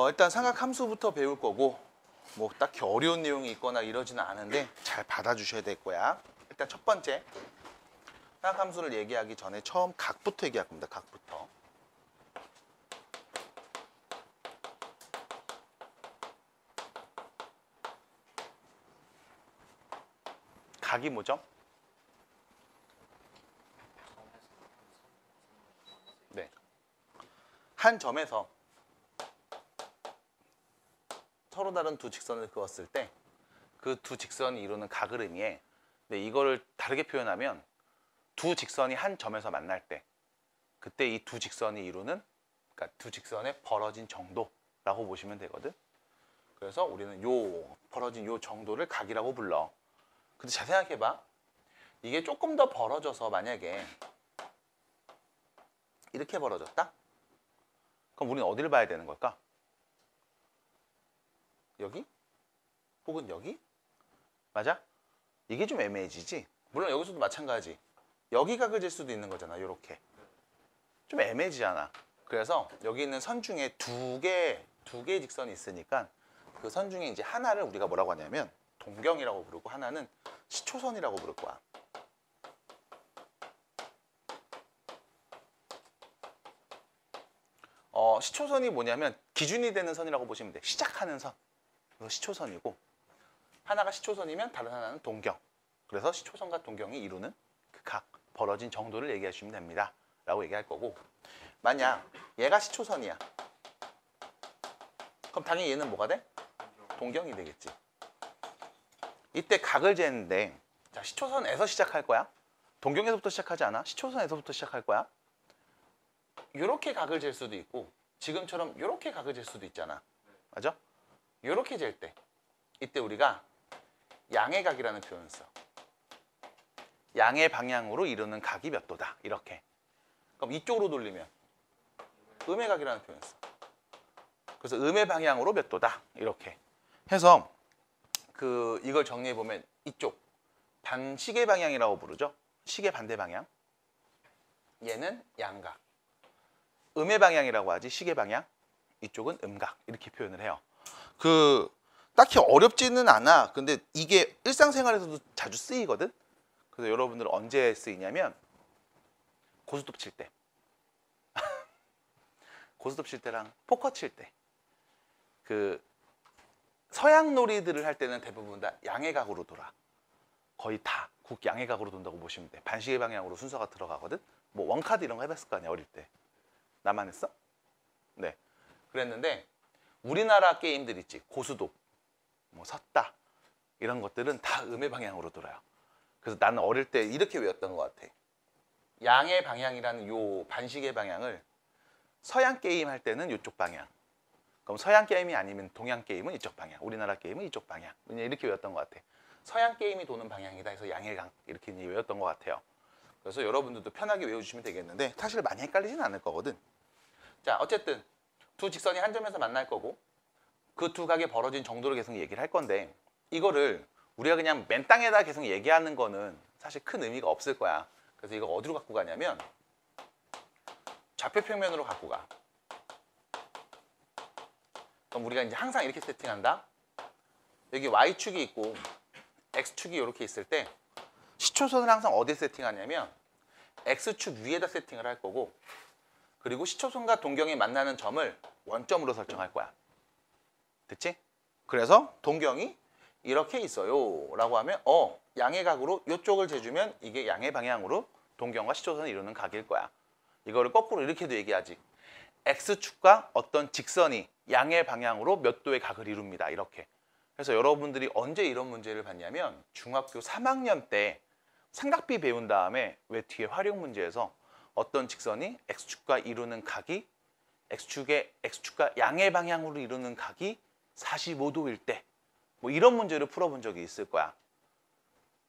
일단 삼각함수부터 배울 거고 뭐 딱히 어려운 내용이 있거나 이러지는 않은데 잘 받아주셔야 될 거야. 일단 첫 번째 삼각함수를 얘기하기 전에 처음 각부터 얘기할 겁니다. 각부터. 각이 뭐죠? 네. 한 점에서 서로 다른 두 직선을 그었을 때 그 두 직선이 이루는 각을 의미해. 근데 이거를 다르게 표현하면 두 직선이 한 점에서 만날 때 그때 이 두 직선이 이루는, 그러니까 두 직선의 벌어진 정도라고 보시면 되거든. 그래서 우리는 요 벌어진 요 정도를 각이라고 불러. 근데 잘 생각해봐. 이게 조금 더 벌어져서 만약에 이렇게 벌어졌다? 그럼 우리는 어디를 봐야 되는 걸까? 여기? 혹은 여기? 맞아? 이게 좀 애매해지지? 물론 여기서도 마찬가지. 여기 각을 질 수도 있는 거잖아. 요렇게. 좀 애매해지잖아. 그래서 여기 있는 선 중에 두 개의 직선이 있으니까 그 선 중에 이제 하나를 우리가 뭐라고 하냐면 동경이라고 부르고 하나는 시초선이라고 부를 거야. 시초선이 뭐냐면 기준이 되는 선이라고 보시면 돼. 시작하는 선. 그래서 시초선이고 하나가 시초선이면 다른 하나는 동경. 그래서 시초선과 동경이 이루는 그 각, 벌어진 정도를 얘기하시면 됩니다. 라고 얘기할 거고 만약 얘가 시초선이야. 그럼 당연히 얘는 뭐가 돼? 동경이 되겠지. 이때 각을 재는데 자, 시초선에서 시작할 거야? 동경에서부터 시작하지 않아? 시초선에서부터 시작할 거야? 이렇게 각을 잴 수도 있고 지금처럼 이렇게 각을 잴 수도 있잖아. 맞아? 이렇게 잴 때 이때 우리가 양의 각이라는 표현을 써. 양의 방향으로 이루는 각이 몇 도다. 이렇게. 그럼 이쪽으로 돌리면 음의 각이라는 표현을 써. 그래서 음의 방향으로 몇 도다. 이렇게 해서 이걸 정리해 보면 이쪽 반시계 방향이라고 부르죠. 시계 반대 방향. 얘는 양각. 음의 방향이라고 하지. 시계 방향. 이쪽은 음각. 이렇게 표현을 해요. 딱히 어렵지는 않아. 근데 이게 일상생활에서도 자주 쓰이거든. 그래서 여러분들은 언제 쓰이냐면 고스톱 칠 때. 고스톱 칠 때랑 포커 칠 때. 서양 놀이들을 할 때는 대부분 다 양의 각으로 돌아. 거의 다 국 양의 각으로 돈다고 보시면 돼. 반시계 방향으로 순서가 들어가거든. 뭐 원카드 이런 거 해봤을 거 아니야 어릴 때. 나만 했어? 네. 그랬는데 우리나라 게임들 있지. 고수톱, 뭐 섰다 이런 것들은 다 음의 방향으로 돌아요. 그래서 나는 어릴 때 이렇게 외웠던 것 같아. 양의 방향이라는 요 반시계 방향을 서양 게임 할 때는 이쪽 방향. 그럼 서양 게임이 아니면 동양 게임은 이쪽 방향, 우리나라 게임은 이쪽 방향. 이렇게 외웠던 것 같아. 서양 게임이 도는 방향이다 해서 양의 각 이렇게 외웠던 것 같아요. 그래서 여러분들도 편하게 외워주시면 되겠는데 사실 많이 헷갈리지는 않을 거거든. 자, 어쨌든 두 직선이 한 점에서 만날 거고 그 두 각의 벌어진 정도를 계속 얘기를 할 건데 이거를 우리가 그냥 맨 땅에다 계속 얘기하는 거는 사실 큰 의미가 없을 거야. 그래서 이거 어디로 갖고 가냐면 좌표평면으로 갖고 가. 그럼 우리가 이제 항상 이렇게 세팅한다. 여기 Y축이 있고 X축이 이렇게 있을 때 시초선을 항상 어디에 세팅하냐면 X축 위에다 세팅을 할 거고 그리고 시초선과 동경이 만나는 점을 원점으로 설정할 거야. 됐지? 그래서 동경이 이렇게 있어요 라고 하면 양의 각으로 이쪽을 재주면 이게 양의 방향으로 동경과 시초선을 이루는 각일 거야. 이거를 거꾸로 이렇게도 얘기하지. X축과 어떤 직선이 양의 방향으로 몇 도의 각을 이룹니다. 이렇게. 그래서 여러분들이 언제 이런 문제를 봤냐면 중학교 3학년 때 삼각비 배운 다음에 왜 뒤에 활용 문제에서 어떤 직선이 X축과 이루는 각이 X축과 양의 방향으로 이루는 각이 45도일 때 뭐 이런 문제를 풀어본 적이 있을 거야.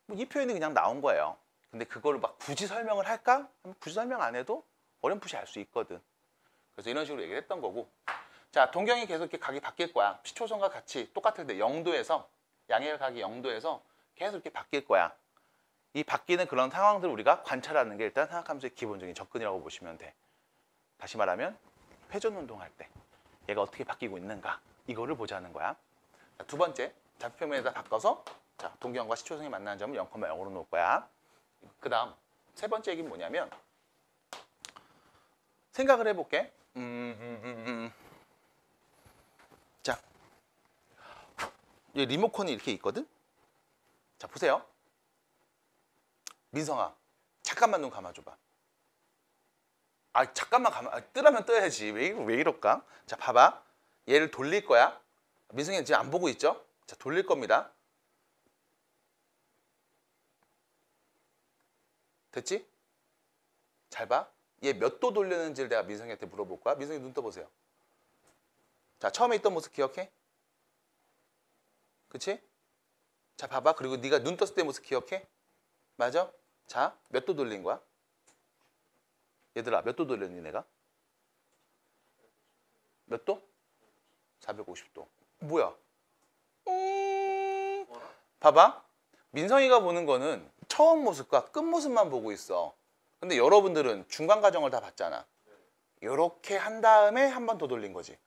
뭐 이 표현이 그냥 나온 거예요. 근데 그거를 막 굳이 설명을 할까? 굳이 설명 안 해도 어렴풋이 알 수 있거든. 그래서 이런 식으로 얘기를 했던 거고 자, 동경이 계속 이렇게 각이 바뀔 거야. 시초선과 같이 똑같을 때 0도에서 양의 각이 0도에서 계속 이렇게 바뀔 거야. 이 바뀌는 그런 상황들을 우리가 관찰하는 게 일단 삼각함수의 기본적인 접근이라고 보시면 돼. 다시 말하면 회전 운동할 때 얘가 어떻게 바뀌고 있는가 이거를 보자는 거야. 자, 두 번째 좌표면에다 바꿔서 자 동경과 시초선이 만나는 점을 0,0으로 놓을 거야. 그 다음 세 번째 얘기는 뭐냐면 생각을 해볼게. 자, 이 리모컨이 이렇게 있거든. 자 보세요. 민성아 잠깐만 눈 감아줘봐. 아 잠깐만 뜨라면 떠야지. 왜 이럴까? 자 봐봐. 얘를 돌릴 거야. 민성이는 지금 안 보고 있죠? 자 돌릴 겁니다. 됐지? 잘 봐. 얘 몇 도 돌리는지를 내가 민성이한테 물어볼 거야. 민성이 눈 떠보세요. 자 처음에 있던 모습 기억해? 그치? 자 봐봐. 그리고 네가 눈 떴을 때 모습 기억해? 맞아? 자 몇 도 돌린 거야? 얘들아 몇 도 돌렸니 내가? 몇 도? 450도. 뭐야? 봐봐. 민성이가 보는 거는 처음 모습과 끝 모습만 보고 있어. 근데 여러분들은 중간 과정을 다 봤잖아. 이렇게 한 다음에 한 번 더 돌린 거지.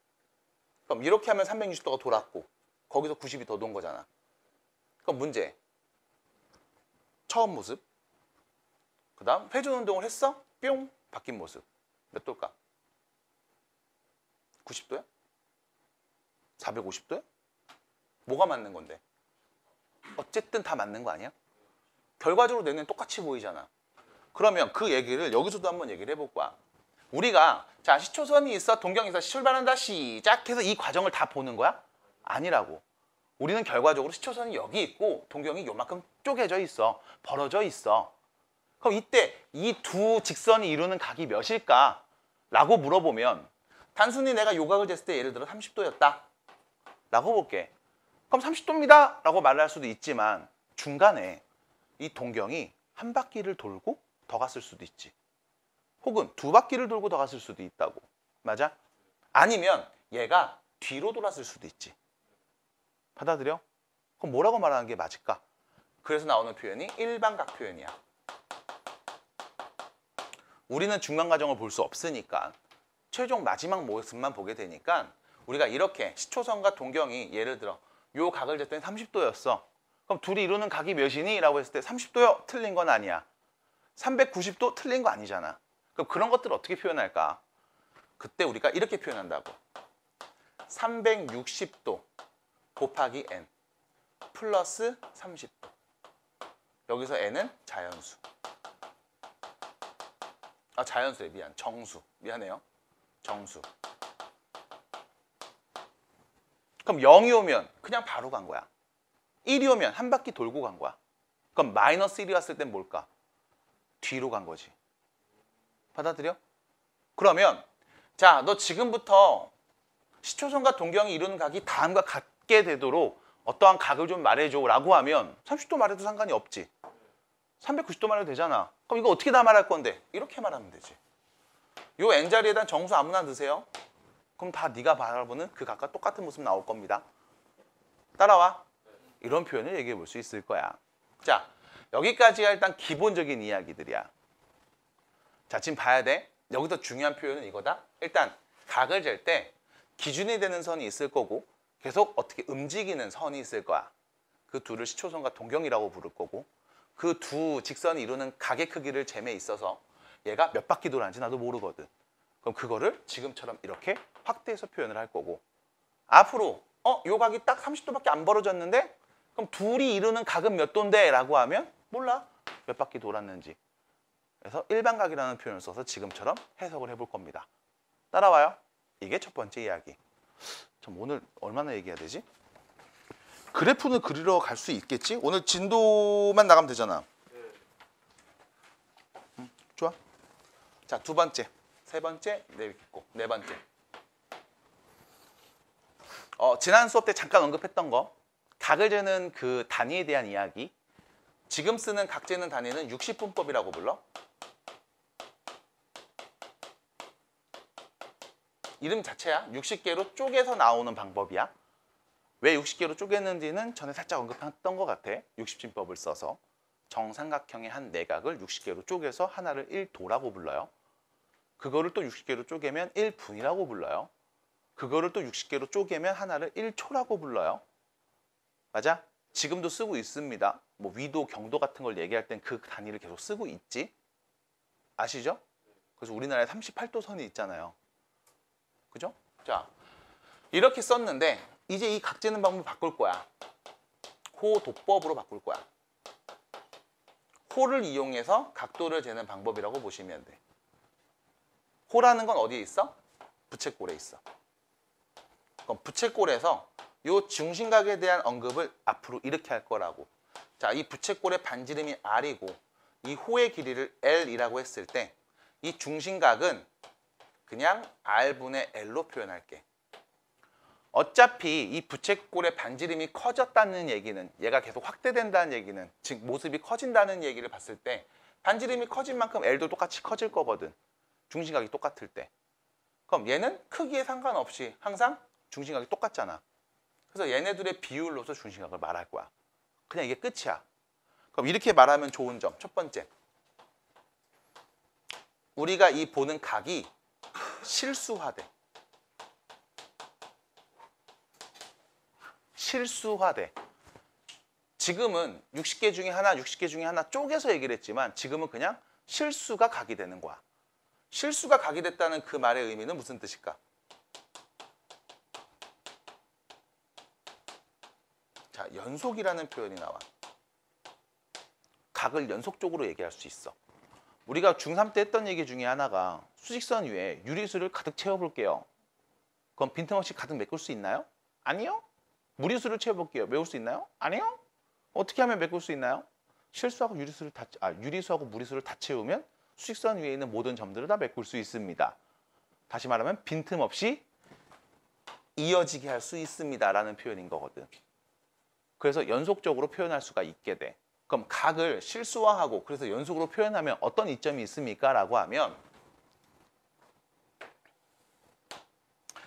그럼 이렇게 하면 360도가 돌았고 거기서 90이 더 돈 거잖아. 그럼 문제. 처음 모습. 그 다음 회전 운동을 했어? 뿅! 바뀐 모습. 몇 도일까? 90도야? 450도야? 뭐가 맞는 건데? 어쨌든 다 맞는 거 아니야? 결과적으로 내는 똑같이 보이잖아. 그러면 그 얘기를 여기서도 한번 얘기를 해볼 거야. 우리가 자 시초선이 있어, 동경이 있어, 출발한다, 시작해서 이 과정을 다 보는 거야? 아니라고. 우리는 결과적으로 시초선이 여기 있고 동경이 요만큼 쪼개져 있어. 벌어져 있어. 그럼 이때 이 두 직선이 이루는 각이 몇일까? 라고 물어보면 단순히 내가 요각을 쟀을 때 예를 들어 30도였다 라고 볼게. 그럼 30도입니다 라고 말할 수도 있지만 중간에 이 동경이 한 바퀴를 돌고 더 갔을 수도 있지. 혹은 두 바퀴를 돌고 더 갔을 수도 있다고. 맞아? 아니면 얘가 뒤로 돌았을 수도 있지. 받아들여? 그럼 뭐라고 말하는 게 맞을까? 그래서 나오는 표현이 일반각 표현이야. 우리는 중간 과정을 볼 수 없으니까 최종 마지막 모습만 보게 되니까 우리가 이렇게 시초선과 동경이 예를 들어 요 각을 쟀더니 30도였어. 그럼 둘이 이루는 각이 몇이니? 라고 했을 때 30도요? 틀린 건 아니야. 390도? 틀린 거 아니잖아. 그럼 그런 것들을 어떻게 표현할까? 그때 우리가 이렇게 표현한다고. 360도 곱하기 n 플러스 30도. 여기서 n은 자연수. 아 자연수래. 미안. 정수. 미안해요. 정수. 그럼 0이 오면 그냥 바로 간 거야. 1이 오면 한 바퀴 돌고 간 거야. 그럼 마이너스 1이 왔을 땐 뭘까? 뒤로 간 거지. 받아들여? 그러면 자, 너 지금부터 시초선과 동경이 이루는 각이 다음과 같게 되도록 어떠한 각을 좀 말해줘 라고 하면 30도 말해도 상관이 없지. 390도 말해도 되잖아. 그럼 이거 어떻게 다 말할 건데? 이렇게 말하면 되지. 요 n자리에다 정수 아무나 넣으세요. 그럼 다 네가 바라보는 그 각과 똑같은 모습 나올 겁니다. 따라와. 이런 표현을 얘기해 볼 수 있을 거야. 자, 여기까지가 일단 기본적인 이야기들이야. 자, 지금 봐야 돼. 여기서 중요한 표현은 이거다. 일단 각을 잴 때 기준이 되는 선이 있을 거고 계속 어떻게 움직이는 선이 있을 거야. 그 둘을 시초선과 동경이라고 부를 거고 그 두 직선이 이루는 각의 크기를 잴에 있어서 얘가 몇 바퀴 돌았는지 나도 모르거든. 그럼 그거를 지금처럼 이렇게 확대해서 표현을 할 거고 앞으로 요 각이 딱 30도밖에 안 벌어졌는데 그럼 둘이 이루는 각은 몇 도인데? 라고 하면 몰라. 몇 바퀴 돌았는지. 그래서 일반각이라는 표현을 써서 지금처럼 해석을 해볼 겁니다. 따라와요. 이게 첫 번째 이야기. 참 오늘 얼마나 얘기해야 되지? 그래프는 그리러 갈 수 있겠지? 오늘 진도만 나가면 되잖아. 좋아. 자, 두 번째, 세 번째, 네 번째. 지난 수업 때 잠깐 언급했던 거. 각을 재는 그 단위에 대한 이야기. 지금 쓰는 각 재는 단위는 60분법이라고 불러. 이름 자체야. 60개로 쪼개서 나오는 방법이야. 왜 60개로 쪼개는지는 전에 살짝 언급했던 것 같아. 60진법을 써서 정삼각형의 한 내각을 60개로 쪼개서 하나를 1도라고 불러요. 그거를 또 60개로 쪼개면 1분이라고 불러요. 그거를 또 60개로 쪼개면 하나를 1초라고 불러요. 맞아? 지금도 쓰고 있습니다. 뭐 위도, 경도 같은 걸 얘기할 땐 그 단위를 계속 쓰고 있지. 아시죠? 그래서 우리나라에 38도 선이 있잖아요. 그죠? 자, 이렇게 썼는데 이제 이 각 재는 방법을 바꿀 거야. 호도법으로 바꿀 거야. 호를 이용해서 각도를 재는 방법이라고 보시면 돼. 호라는 건 어디에 있어? 부채꼴에 있어. 그럼 부채꼴에서 요 중심각에 대한 언급을 앞으로 이렇게 할 거라고. 자, 이 부채꼴의 반지름이 R이고 이 호의 길이를 L이라고 했을 때 이 중심각은 그냥 R분의 L로 표현할게. 어차피 이 부채꼴의 반지름이 커졌다는 얘기는, 얘가 계속 확대된다는 얘기는, 즉 모습이 커진다는 얘기를 봤을 때 반지름이 커진 만큼 L도 똑같이 커질 거거든. 중심각이 똑같을 때. 그럼 얘는 크기에 상관없이 항상 중심각이 똑같잖아. 그래서 얘네들의 비율로서 중심각을 말할 거야. 그냥 이게 끝이야. 그럼 이렇게 말하면 좋은 점. 첫 번째. 우리가 이 보는 각이 실수화돼. 실수화돼. 지금은 60개 중에 하나, 60개 중에 하나 쪼개서 얘기를 했지만 지금은 그냥 실수가 각이 되는 거야. 실수가 각이 됐다는 그 말의 의미는 무슨 뜻일까? 자, 연속이라는 표현이 나와. 각을 연속적으로 얘기할 수 있어. 우리가 중3 때 했던 얘기 중에 하나가 수직선 위에 유리수를 가득 채워볼게요. 그럼 빈틈없이 가득 메꿀 수 있나요? 아니요. 무리수를 채워볼게요. 메울 수 있나요? 아니요. 어떻게 하면 메꿀 수 있나요? 실수하고 유리수하고 무리수를 다 채우면 수직선 위에 있는 모든 점들을 다 메꿀 수 있습니다. 다시 말하면 빈틈없이 이어지게 할 수 있습니다라는 표현인 거거든. 그래서 연속적으로 표현할 수가 있게 돼. 그럼 각을 실수화하고 그래서 연속으로 표현하면 어떤 이점이 있습니까? 라고 하면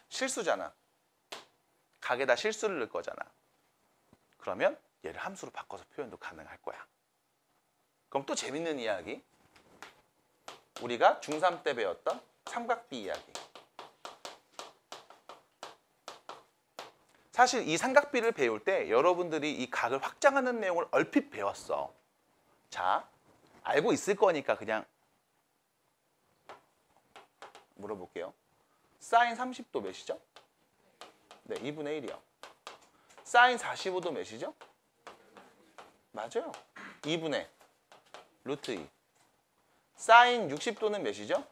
실수잖아. 각에다 실수를 넣을 거잖아. 그러면 얘를 함수로 바꿔서 표현도 가능할 거야. 그럼 또 재밌는 이야기. 우리가 중3 때 배웠던 삼각비 이야기. 사실 이 삼각비를 배울 때 여러분들이 이 각을 확장하는 내용을 얼핏 배웠어. 자, 알고 있을 거니까 그냥 물어볼게요. 사인 30도 몇이죠? 네, 2분의 1이요. 사인 45도 몇이죠? 맞아요. 2분의 루트 2. 사인 60도는 몇이죠?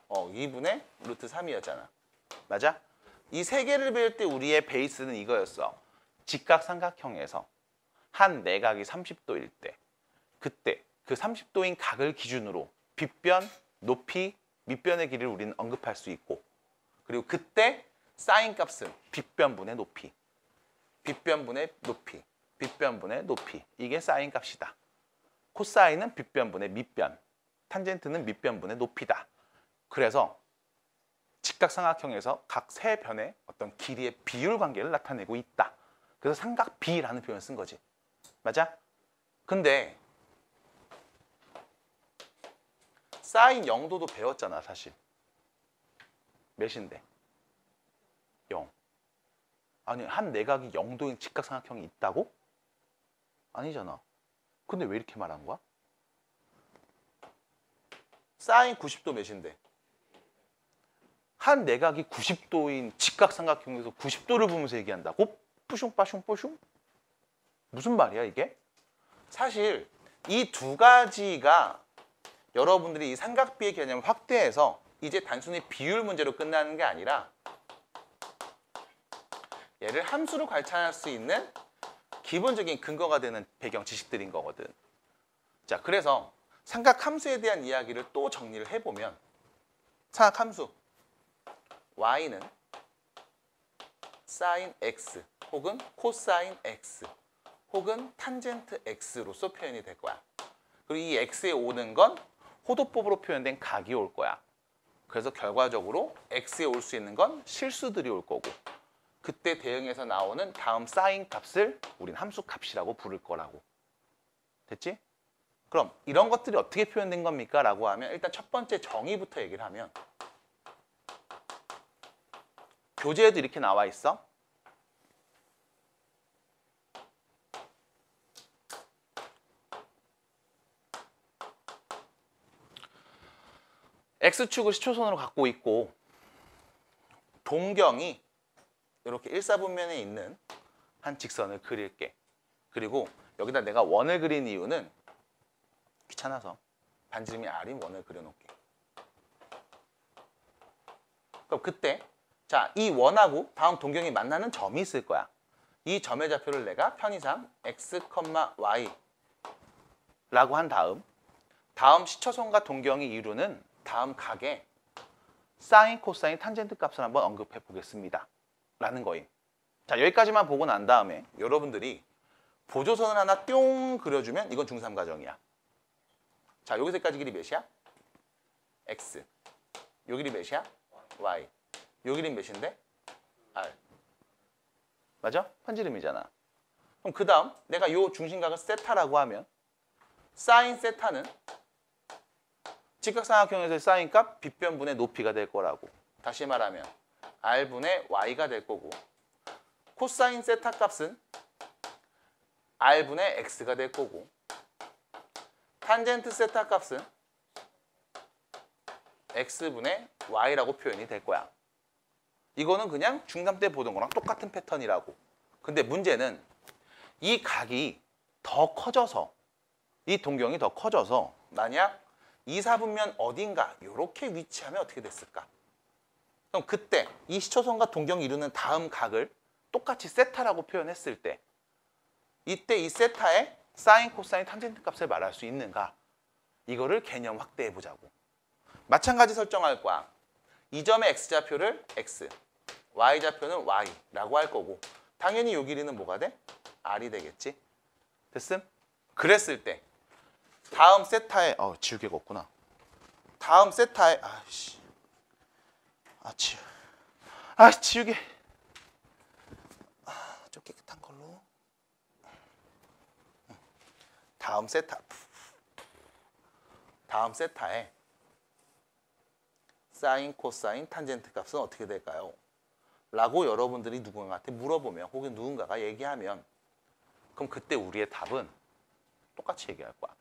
2분의 루트 3이었잖아. 맞아? 이 세 개를 배울 때 우리의 베이스는 이거였어. 직각삼각형에서 한 내각이 30도일 때 그때 그 30도인 각을 기준으로 빗변, 높이, 밑변의 길이를 우리는 언급할 수 있고 그리고 그때 사인 값은 빗변분의 높이, 빗변분의 높이, 빗변분의 높이 이게 사인 값이다. 코사인은 빗변분의 밑변, 탄젠트는 밑변분의 높이다. 그래서 직각삼각형에서 각 세 변의 어떤 길이의 비율 관계를 나타내고 있다. 그래서 삼각비라는 표현을 쓴 거지. 맞아? 근데 사인 0도도 배웠잖아, 사실. 몇인데? 0. 아니, 한 내각이 0도인 직각삼각형이 있다고? 아니잖아. 근데 왜 이렇게 말한 거야? 사인 90도 몇인데? 한 내각이 90도인 직각삼각형에서 90도를 보면서 얘기한다고? 뿌숑빠숑뽀숑? 무슨 말이야 이게? 사실 이 두 가지가 여러분들이 이 삼각비의 개념을 확대해서 이제 단순히 비율 문제로 끝나는 게 아니라 얘를 함수로 관찰할 수 있는 기본적인 근거가 되는 배경 지식들인 거거든. 자, 그래서 삼각함수에 대한 이야기를 또 정리를 해보면 삼각함수 y는 사인 x 혹은 코사인 x 혹은 탄젠트 x로서 표현이 될 거야. 그리고 이 x에 오는 건 호도법으로 표현된 각이 올 거야. 그래서 결과적으로 x에 올 수 있는 건 실수들이 올 거고 그때 대응해서 나오는 다음 사인 값을 우린 함수 값이라고 부를 거라고. 됐지? 그럼 이런 것들이 어떻게 표현된 겁니까? 라고 하면 일단 첫 번째 정의부터 얘기를 하면 교재에도 이렇게 나와 있어. X축을 시초선으로 갖고 있고 동경이 이렇게 일사분면에 있는 한 직선을 그릴게. 그리고 여기다 내가 원을 그린 이유는 귀찮아서 반지름이 R인 원을 그려놓을게. 그럼 그때 자, 이 원하고 다음 동경이 만나는 점이 있을 거야. 이 점의 좌표를 내가 편의상 x, y 라고 한 다음 시초선과 동경이 이루는 다음 각의 사인, 코사인, 탄젠트 값을 한번 언급해 보겠습니다. 라는 거임. 자, 여기까지만 보고 난 다음에 여러분들이 보조선을 하나 뿅 그려주면 이건 중3 과정이야. 자, 여기서까지 길이 몇이야? x. 요 길이 몇이야? y. 요 길이 몇인데? r. 맞아? 편지름이잖아. 그럼 그 다음 내가 요 중심각을 세타라고 하면 사인 세타는 직각삼각형에서의 사인값 빗변분의 높이가 될 거라고. 다시 말하면 r분의 y가 될 거고 코사인 세타 값은 r분의 x가 될 거고 탄젠트 세타 값은 x분의 y라고 표현이 될 거야. 이거는 그냥 중3 때 보던 거랑 똑같은 패턴이라고. 근데 문제는 이 각이 더 커져서 이 동경이 더 커져서 만약 2, 4분면 어딘가 이렇게 위치하면 어떻게 됐을까? 그럼 그때 이 시초선과 동경이 이루는 다음 각을 똑같이 세타라고 표현했을 때 이때 이 세타의 사인, 코사인, 탄젠트 값을 말할 수 있는가? 이거를 개념 확대해 보자고. 마찬가지 설정할 거야. 이 점의 x좌표를 x, y좌표는 y라고 할 거고 당연히 이 길이는 뭐가 돼? r이 되겠지? 됐음? 그랬을 때 다음 세타에 지우개가 없구나. 다음 세타에 지우개 좀 깨끗한 걸로. 다음 세타에 사인, 코사인, 탄젠트 값은 어떻게 될까요? 라고 여러분들이 누군가한테 물어보면 혹은 누군가가 얘기하면 그럼 그때 우리의 답은 똑같이 얘기할 거야.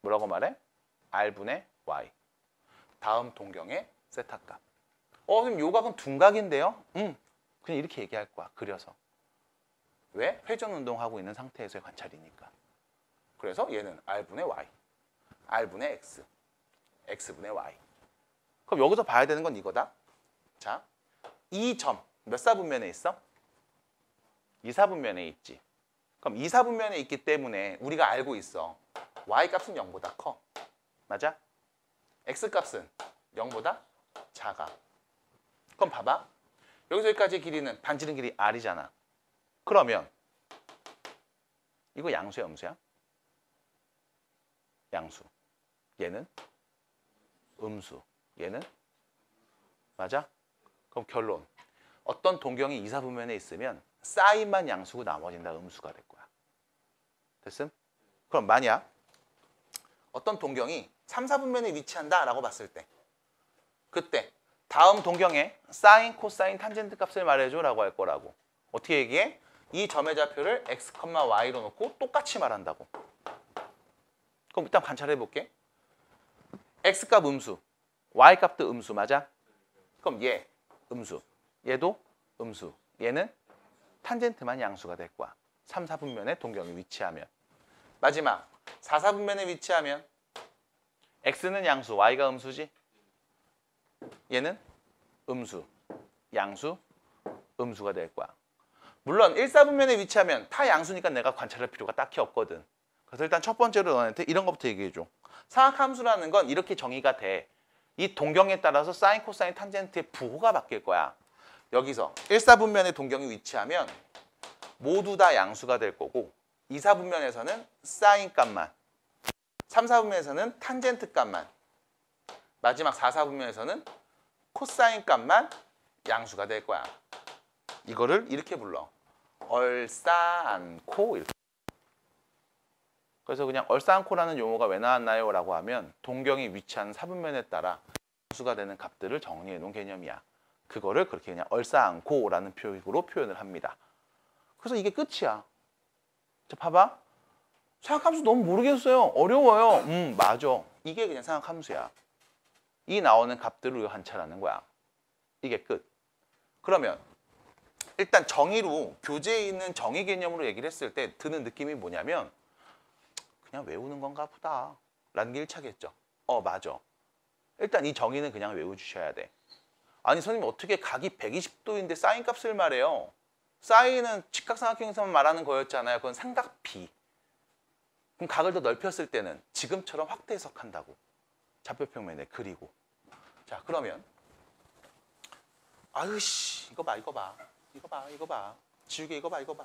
뭐라고 말해? r분의 y. 다음 동경의 세타 값. 그럼 요 각은 둔각인데요? 그냥 이렇게 얘기할 거야. 그려서. 왜? 회전 운동하고 있는 상태에서의 관찰이니까. 그래서 얘는 r분의 y, r분의 x, x분의 y. 그럼 여기서 봐야 되는 건 이거다. 자, 이 점 몇 사분면에 있어? 2사분면에 있지. 그럼 2사분면에 있기 때문에 우리가 알고 있어. y값은 0보다 커. 맞아? x값은 0보다 작아. 그럼 봐봐. 여기서 여기까지의 길이는 반지름 길이 r이잖아. 그러면 이거 양수야, 음수야? 양수. 얘는 음수. 얘는 맞아? 그럼 결론. 어떤 동경이 2사분면에 있으면 사인만 양수고 나머지는 다 음수가 될 거야. 됐음? 그럼 만약 어떤 동경이 3, 4분면에 위치한다라고 봤을 때 그때 다음 동경에 사인, 코사인, 탄젠트 값을 말해줘라고 할 거라고. 어떻게 얘기해? 이 점의 좌표를 x, y로 놓고 똑같이 말한다고. 그럼 일단 관찰해볼게. x값 음수, y값도 음수 맞아? 그럼 얘 음수, 얘도 음수, 얘는 탄젠트만 양수가 될 거야. 3, 4분면에 동경이 위치하면. 마지막 4, 4분면에 위치하면 x는 양수, y가 음수지? 얘는 음수, 양수, 음수가 될 거야. 물론 1, 4분면에 위치하면 타 양수니까 내가 관찰할 필요가 딱히 없거든. 그래서 일단 첫 번째로 너한테 이런 것부터 얘기해줘. 사각함수라는 건 이렇게 정의가 돼. 이 동경에 따라서 사인, 코사인, 탄젠트의 부호가 바뀔 거야. 여기서 1, 4분면에 동경이 위치하면 모두 다 양수가 될 거고 2, 4분면에서는 사인 값만, 3, 4분면에서는 탄젠트 값만, 마지막 4, 4분면에서는 코사인 값만 양수가 될 거야. 이거를 이렇게 불러. 얼싸안코 이렇게. 그래서 그냥 얼싸안코라는 용어가 왜 나왔나요? 라고 하면 동경이 위치한 사분면에 따라 양수가 되는 값들을 정리해 놓은 개념이야. 그거를 그렇게 그냥 얼싸안고라는 표기로 표현을 합니다. 그래서 이게 끝이야. 자, 봐봐. 사각함수 너무 모르겠어요. 어려워요. 맞아. 이게 그냥 사각함수야. 이 나오는 값들을 우리가 관찰하는 거야. 이게 끝. 그러면 일단 정의로 교재에 있는 정의 개념으로 얘기를 했을 때 드는 느낌이 뭐냐면 그냥 외우는 건가 보다 라는 게 1차겠죠. 맞아. 일단 이 정의는 그냥 외워주셔야 돼. 아니 선생님 어떻게 각이 120도인데 사인 값을 말해요. 사인은 직각삼각형에서만 말하는 거였잖아요. 그건 삼각비. 그럼 각을 더 넓혔을 때는 지금처럼 확대 해석한다고. 좌표평면에 그리고. 자 그러면 아유씨 이거 봐 이거 봐. 이거 봐 이거 봐. 지우개 이거 봐 이거 봐.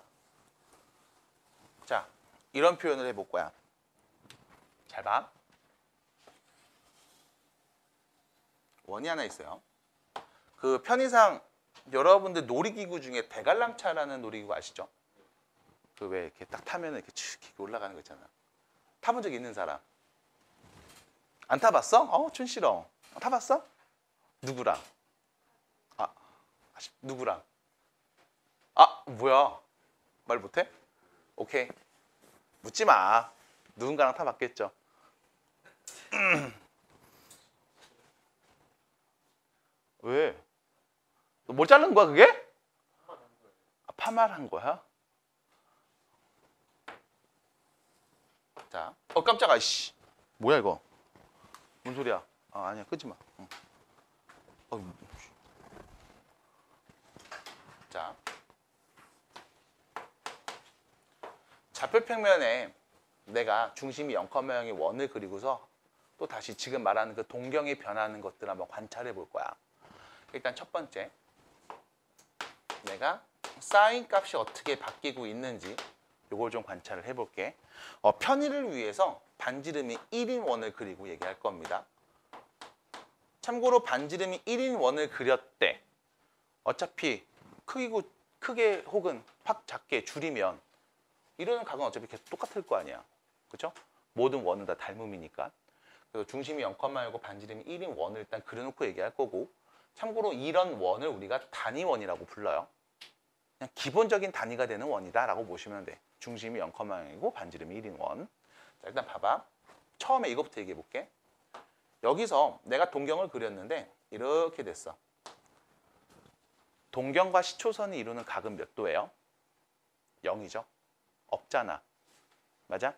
자 이런 표현을 해볼 거야. 잘 봐. 원이 하나 있어요. 그 편의상 여러분들 놀이기구 중에 대관람차라는 놀이기구 아시죠? 그 왜 이렇게 딱 타면 이렇게 쭉 올라가는 거 있잖아. 타본 적 있는 사람? 안 타봤어? 준 싫어. 타봤어? 누구랑? 누구랑? 뭐야? 말 못해? 오케이. 묻지 마. 누군가랑 타봤겠죠. 왜? 너 뭘 자른 거야 그게? 파마한 거야? 자, 깜짝아, 씨. 뭐야 이거? 뭔 소리야? 아니야, 끄지 마. 자, 좌표평면에 내가 중심이 0,0의 원을 그리고서 또 다시 지금 말하는 그 동경이 변하는 것들을 한번 관찰해 볼 거야. 일단 첫 번째, 내가 사인 값이 어떻게 바뀌고 있는지 이걸 좀 관찰을 해볼게. 편의를 위해서 반지름이 1인 원을 그리고 얘기할 겁니다. 참고로 반지름이 1인 원을 그렸대. 어차피 크게 혹은 확 작게 줄이면 이러는 각은 어차피 계속 똑같을 거 아니야. 그렇죠? 모든 원은 다 닮음이니까. 그래서 중심이 0,1고 반지름이 1인 원을 일단 그려놓고 얘기할 거고, 참고로 이런 원을 우리가 단위원이라고 불러요. 그냥 기본적인 단위가 되는 원이다라고 보시면 돼. 중심이 0,0이고 반지름이 1인 원. 자, 일단 봐봐. 처음에 이것부터 얘기해 볼게. 여기서 내가 동경을 그렸는데 이렇게 됐어. 동경과 시초선이 이루는 각은 몇 도예요? 0이죠. 없잖아. 맞아?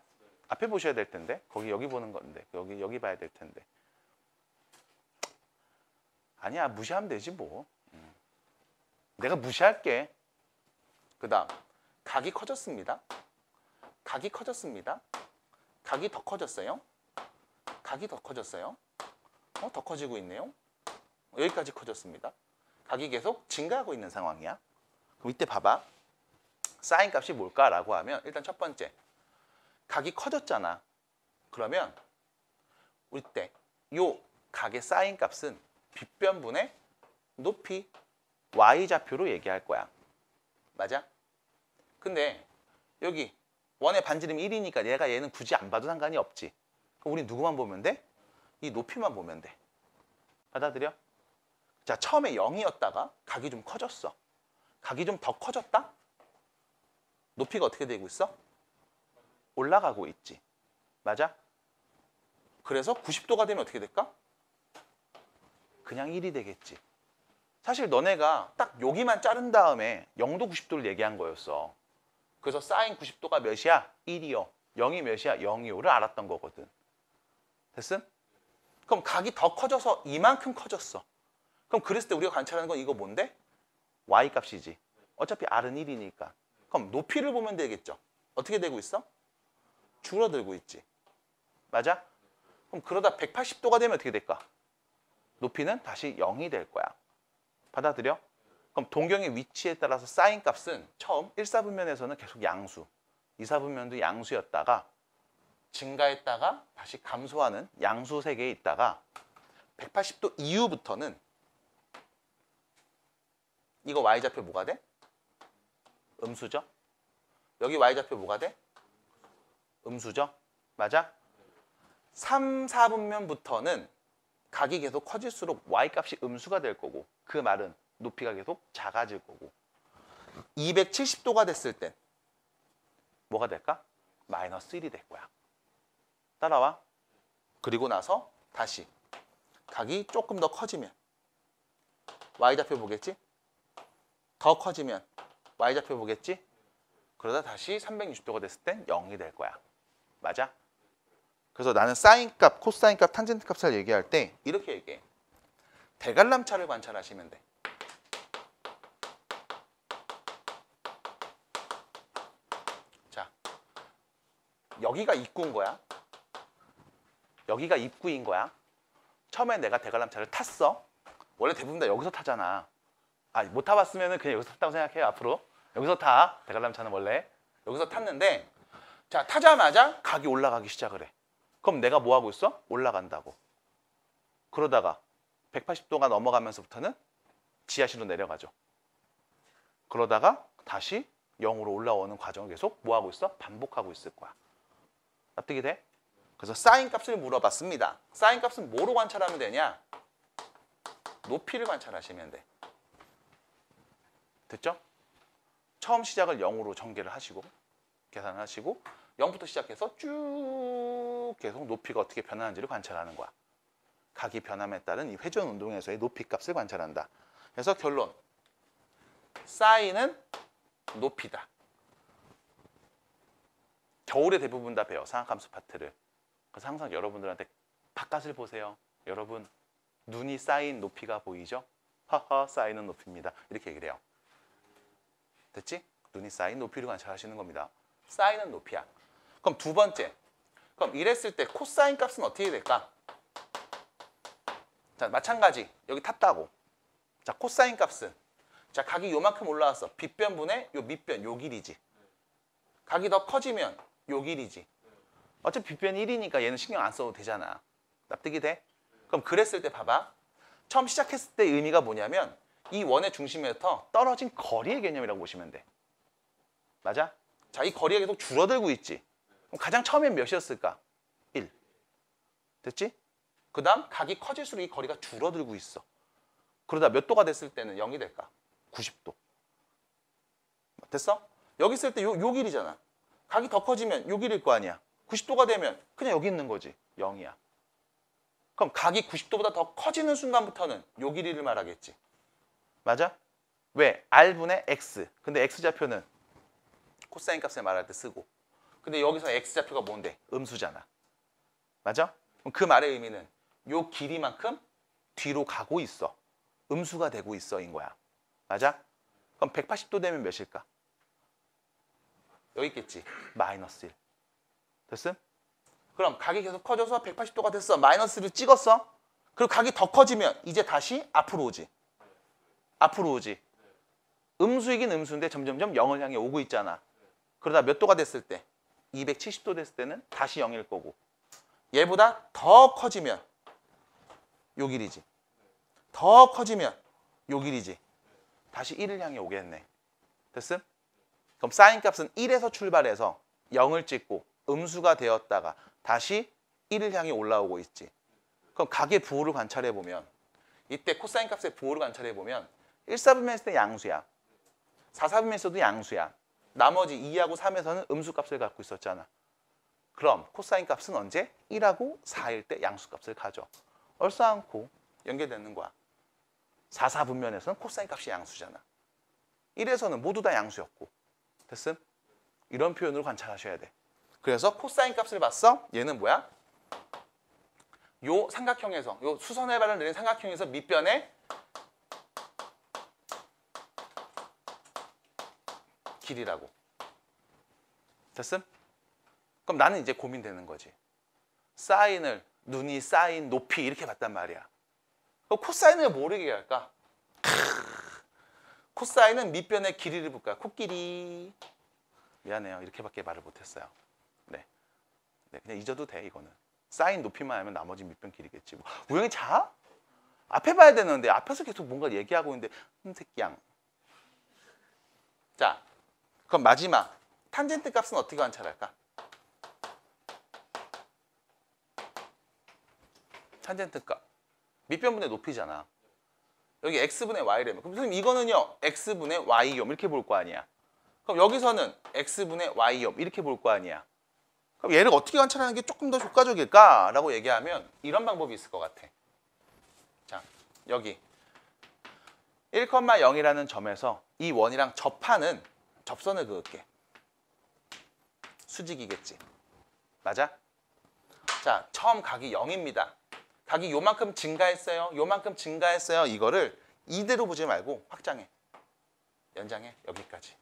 앞에 보셔야 될 텐데. 여기 보는 건데. 여기 봐야 될 텐데. 아니야, 무시하면 되지 뭐. 내가 무시할게. 그 다음 각이 커졌습니다. 각이 커졌습니다. 각이 더 커졌어요. 각이 더 커졌어요. 더 커지고 있네요. 여기까지 커졌습니다. 각이 계속 증가하고 있는 상황이야. 그럼 이때 봐봐. 사인 값이 뭘까라고 하면 일단 첫 번째, 각이 커졌잖아. 그러면 우리 때 요 각의 사인 값은 빗변분의 높이 y좌표로 얘기할 거야. 맞아? 근데 여기 원의 반지름이 1이니까 얘는 굳이 안 봐도 상관이 없지. 그럼 우리 누구만 보면 돼? 이 높이만 보면 돼. 받아들여? 자, 처음에 0이었다가 각이 좀 커졌어. 각이 좀 더 커졌다? 높이가 어떻게 되고 있어? 올라가고 있지. 맞아? 그래서 90도가 되면 어떻게 될까? 그냥 1이 되겠지. 사실 너네가 딱 여기만 자른 다음에 0도 90도를 얘기한 거였어. 그래서 사인 90도가 몇이야? 1이요. 0이 몇이야? 0이요를 알았던 거거든. 됐음? 그럼 각이 더 커져서 이만큼 커졌어. 그럼 그랬을 때 우리가 관찰하는 건 이거 뭔데? y 값이지. 어차피 r은 1이니까. 그럼 높이를 보면 되겠죠. 어떻게 되고 있어? 줄어들고 있지. 맞아? 그럼 그러다 180도가 되면 어떻게 될까? 높이는 다시 0이 될 거야. 받아들여? 그럼 동경의 위치에 따라서 사인 값은 처음 1사분면에서는 계속 양수, 2사분면도 양수였다가 증가했다가 다시 감소하는 양수 세계에 있다가 180도 이후부터는 이거 y좌표 뭐가 돼? 음수죠? 여기 y좌표 뭐가 돼? 음수죠? 맞아? 3, 4분면부터는 각이 계속 커질수록 y값이 음수가 될 거고, 그 말은 높이가 계속 작아질 거고 270도가 됐을 땐 뭐가 될까? 마이너스 1이 될 거야. 따라와. 그리고 나서 다시 각이 조금 더 커지면 Y좌표 보겠지? 더 커지면 Y좌표 보겠지? 그러다 다시 360도가 됐을 땐 0이 될 거야. 맞아? 그래서 나는 사인 값, 코사인 값, 탄젠트 값을 얘기할 때 이렇게 얘기해. 대관람차를 관찰하시면 돼. 자, 여기가 입구인 거야. 여기가 입구인 거야. 처음에 내가 대관람차를 탔어. 원래 대부분 다 여기서 타잖아. 아, 못 타봤으면 그냥 여기서 탔다고 생각해요. 앞으로. 여기서 타. 대관람차는 원래. 여기서 탔는데 자, 타자마자 각이 올라가기 시작을 해. 그럼 내가 뭐 하고 있어? 올라간다고. 그러다가 180도가 넘어가면서부터는 지하실로 내려가죠. 그러다가 다시 0으로 올라오는 과정을 계속 뭐 하고 있어? 반복하고 있을 거야. 납득이 돼? 그래서 사인 값을 물어봤습니다. 사인 값은 뭐로 관찰하면 되냐? 높이를 관찰하시면 돼. 됐죠? 처음 시작을 0으로 전개를 하시고 계산을 하시고 0부터 시작해서 쭉 계속 높이가 어떻게 변하는지를 관찰하는 거야. 각이 변함에 따른 이 회전 운동에서의 높이 값을 관찰한다. 그래서 결론. 사인은 높이다. 겨울에 대부분 다 배워. 상학함수 파트를. 그래서 항상 여러분들한테 바깥을 보세요. 여러분 눈이 쌓인 높이가 보이죠? 하하 쌓이는 높이입니다. 이렇게 얘기를 해요. 됐지? 눈이 쌓인 높이를 관찰하시는 겁니다. 쌓이는 높이야. 그럼 두 번째. 그럼 이랬을 때 코사인 값은 어떻게 될까? 자, 마찬가지. 여기 탔다고. 자, 코사인 값은 자, 각이 요만큼 올라왔어. 빗변분의 요 밑변, 요 길이지. 각이 더 커지면 요 길이지. 어차피 빗변이 1이니까 얘는 신경 안 써도 되잖아. 납득이 돼? 그럼 그랬을 때 봐봐. 처음 시작했을 때 의미가 뭐냐면 이 원의 중심에서 떨어진 거리의 개념이라고 보시면 돼. 맞아? 자, 이 거리가 계속 줄어들고 있지. 그럼 가장 처음엔 몇이었을까? 1. 됐지? 그 다음 각이 커질수록 이 거리가 줄어들고 있어. 그러다 몇 도가 됐을 때는 0이 될까? 90도. 됐어? 여기 있을 때 요 길이잖아. 각이 더 커지면 요 길일 거 아니야. 90도가 되면 그냥 여기 있는 거지. 0이야. 그럼 각이 90도보다 더 커지는 순간부터는 요 길이를 말하겠지. 맞아? 왜? R분의 X. 근데 X좌표는 코사인 값을 말할 때 쓰고. 근데 여기서 X좌표가 뭔데? 음수잖아. 맞아? 그럼 그 말의 의미는 요 길이만큼 뒤로 가고 있어. 음수가 되고 있어 인 거야. 맞아? 그럼 180도 되면 몇일까? 여기 있겠지. 마이너스 1. 됐음? 그럼 각이 계속 커져서 180도가 됐어. 마이너스를 찍었어. 그리고 각이 더 커지면 이제 다시 앞으로 오지. 앞으로 오지. 음수이긴 음수인데 점점점 0을 향해 오고 있잖아. 그러다 몇 도가 됐을 때? 270도 됐을 때는 다시 0일 거고. 얘보다 더 커지면 요 길이지. 더 커지면 요 길이지. 다시 1을 향해 오겠네. 됐음? 그럼 사인 값은 1에서 출발해서 0을 찍고 음수가 되었다가 다시 1을 향해 올라오고 있지. 그럼 각의 부호를 관찰해보면 이때 코사인 값의 부호를 관찰해보면 1사분면일 때 양수야. 4사분면에서도 양수야. 나머지 2하고 3에서는 음수값을 갖고 있었잖아. 그럼 코사인 값은 언제? 1하고 4일 때 양수값을 가져. 얼싸안고 연결되는 거야. 4사분면에서는 코사인 값이 양수잖아. 1에서는 모두 다 양수였고. 됐음? 이런 표현으로 관찰하셔야 돼. 그래서 코사인 값을 봤어? 얘는 뭐야? 요 삼각형에서, 요 수선의 발을 내린 삼각형에서 밑변의 길이라고. 됐음? 그럼 나는 이제 고민되는 거지. 사인을 눈이 쌓인 높이 이렇게 봤단 말이야. 그럼 코사인을 모르게 할까? 코사인은 밑변의 길이를 볼까? 코끼리. 미안해요. 이렇게밖에 말을 못했어요. 네, 그냥 잊어도 돼 이거는. 사인 높이만 알면 나머지 밑변 길이겠지. 뭐. 우영이 자? 앞에 봐야 되는데 앞에서 계속 뭔가 얘기하고 있는데 새끼양. 자, 그럼 마지막 탄젠트 값은 어떻게 관찰할까? 탄젠트 값. 밑변분의 높이잖아. 여기 x분의 y라면 그럼 선생님 이거는요 x분의 y염 이렇게 볼 거 아니야. 그럼 여기서는 x분의 y염 이렇게 볼 거 아니야. 그럼 얘를 어떻게 관찰하는 게 조금 더 효과적일까라고 얘기하면 이런 방법이 있을 것 같아. 자, 여기 1,0이라는 점에서 이 원이랑 접하는 접선을 그을게. 수직이겠지. 맞아? 자, 처음 각이 0입니다. 각이 요만큼 증가했어요. 요만큼 증가했어요. 이거를 이대로 보지 말고 확장해. 연장해. 여기까지.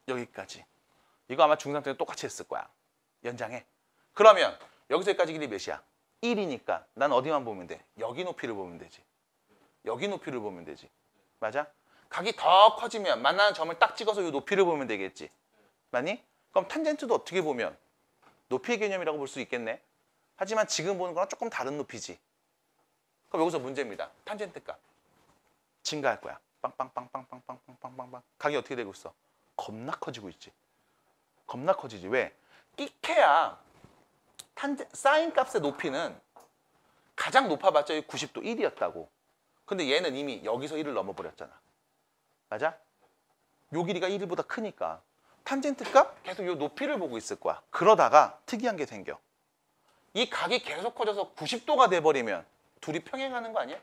여기까지. 이거 아마 중3 때는 똑같이 했을 거야. 연장해. 그러면 여기서 여기까지 길이 몇이야? 1이니까 난 어디만 보면 돼? 여기 높이를 보면 되지. 여기 높이를 보면 되지. 맞아? 각이 더 커지면 만나는 점을 딱 찍어서 이 높이를 보면 되겠지. 맞니? 그럼 탄젠트도 어떻게 보면 높이의 개념이라고 볼 수 있겠네. 하지만 지금 보는 거랑 조금 다른 높이지. 그럼 여기서 문제입니다. 탄젠트 값 증가할 거야. 빵빵빵빵빵빵빵빵빵. 각이 어떻게 되고 있어? 겁나 커지고 있지. 겁나 커지지. 왜? 끼케야 사인 값의 높이는 가장 높아봤자 90도 1이었다고. 근데 얘는 이미 여기서 1을 넘어버렸잖아. 맞아? 요 길이가 1보다 크니까 탄젠트 값 계속 요 높이를 보고 있을 거야. 그러다가 특이한 게 생겨. 이 각이 계속 커져서 90도가 돼버리면 둘이 평행하는 거 아니야?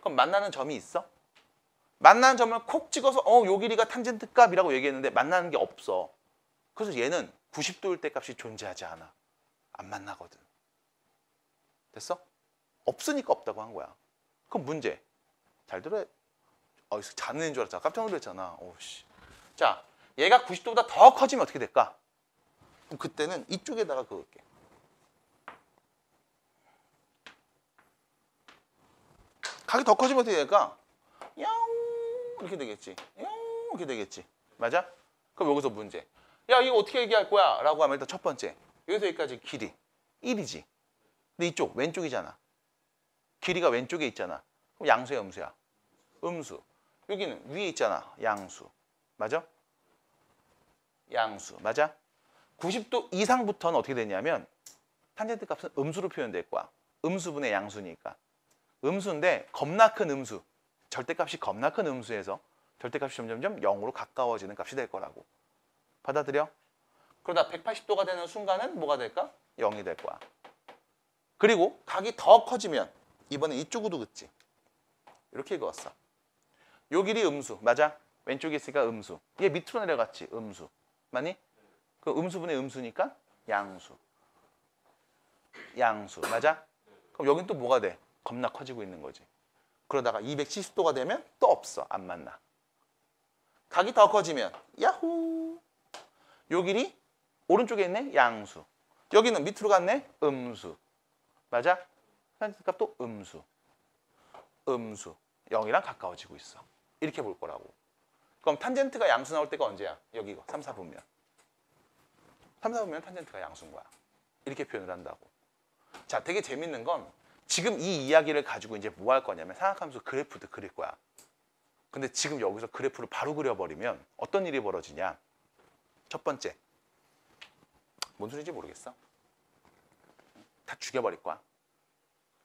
그럼 만나는 점이 있어? 만나는 점을 콕 찍어서 요 길이가 탄젠트 값이라고 얘기했는데 만나는 게 없어. 그래서 얘는 90도일 때 값이 존재하지 않아. 안 만나거든. 됐어? 없으니까 없다고 한 거야. 그럼 문제. 잘 들어. 자는 줄 알았잖아. 깜짝 놀랐잖아. 오씨. 자, 얘가 90도보다 더 커지면 어떻게 될까? 그럼 그때는 이쪽에다가 그을게. 각이 더 커지면 어떻게 될까? 야옹 이렇게 되겠지. 야옹 이렇게 되겠지. 맞아? 그럼 여기서 문제. 야, 이거 어떻게 얘기할 거야? 라고 하면 일단 첫 번째. 여기서 여기까지 길이 1이지. 근데 이쪽 왼쪽이잖아. 길이가 왼쪽에 있잖아. 그럼 양수야, 음수야? 음수. 여기는 위에 있잖아. 양수. 맞아? 양수. 맞아? 90도 이상부터는 어떻게 되냐면 탄젠트 값은 음수로 표현될 거야. 음수분의 양수니까. 음수인데 겁나 큰 음수. 절대값이 겁나 큰 음수에서 절대값이 점점점 0으로 가까워지는 값이 될 거라고. 받아들여? 그러다 180도가 되는 순간은 뭐가 될까? 0이 될 거야. 그리고 각이 더 커지면 이번에 이쪽으로 긋지. 이렇게 그었어. 요 길이 음수. 맞아? 왼쪽에 있으니까 음수. 얘 밑으로 내려갔지. 음수. 맞니? 그 음수분의 음수니까 양수. 양수. 맞아? 그럼 여긴 또 뭐가 돼? 겁나 커지고 있는 거지. 그러다가 270도가 되면 또 없어. 안 만나. 각이 더 커지면 야호. 요 길이 오른쪽에 있네. 양수. 여기는 밑으로 갔네. 음수. 맞아? 탄젠트 값도 음수. 음수. 0이랑 가까워지고 있어. 이렇게 볼 거라고. 그럼 탄젠트가 양수 나올 때가 언제야? 여기 이거 3, 4분면. 3, 4분면 탄젠트가 양수인 거야. 이렇게 표현을 한다고. 자, 되게 재밌는 건 지금 이 이야기를 가지고 이제 뭐 할 거냐면 삼각함수 그래프도 그릴 거야. 근데 지금 여기서 그래프를 바로 그려버리면 어떤 일이 벌어지냐? 첫 번째. 뭔 소리인지 모르겠어. 다 죽여버릴 거야.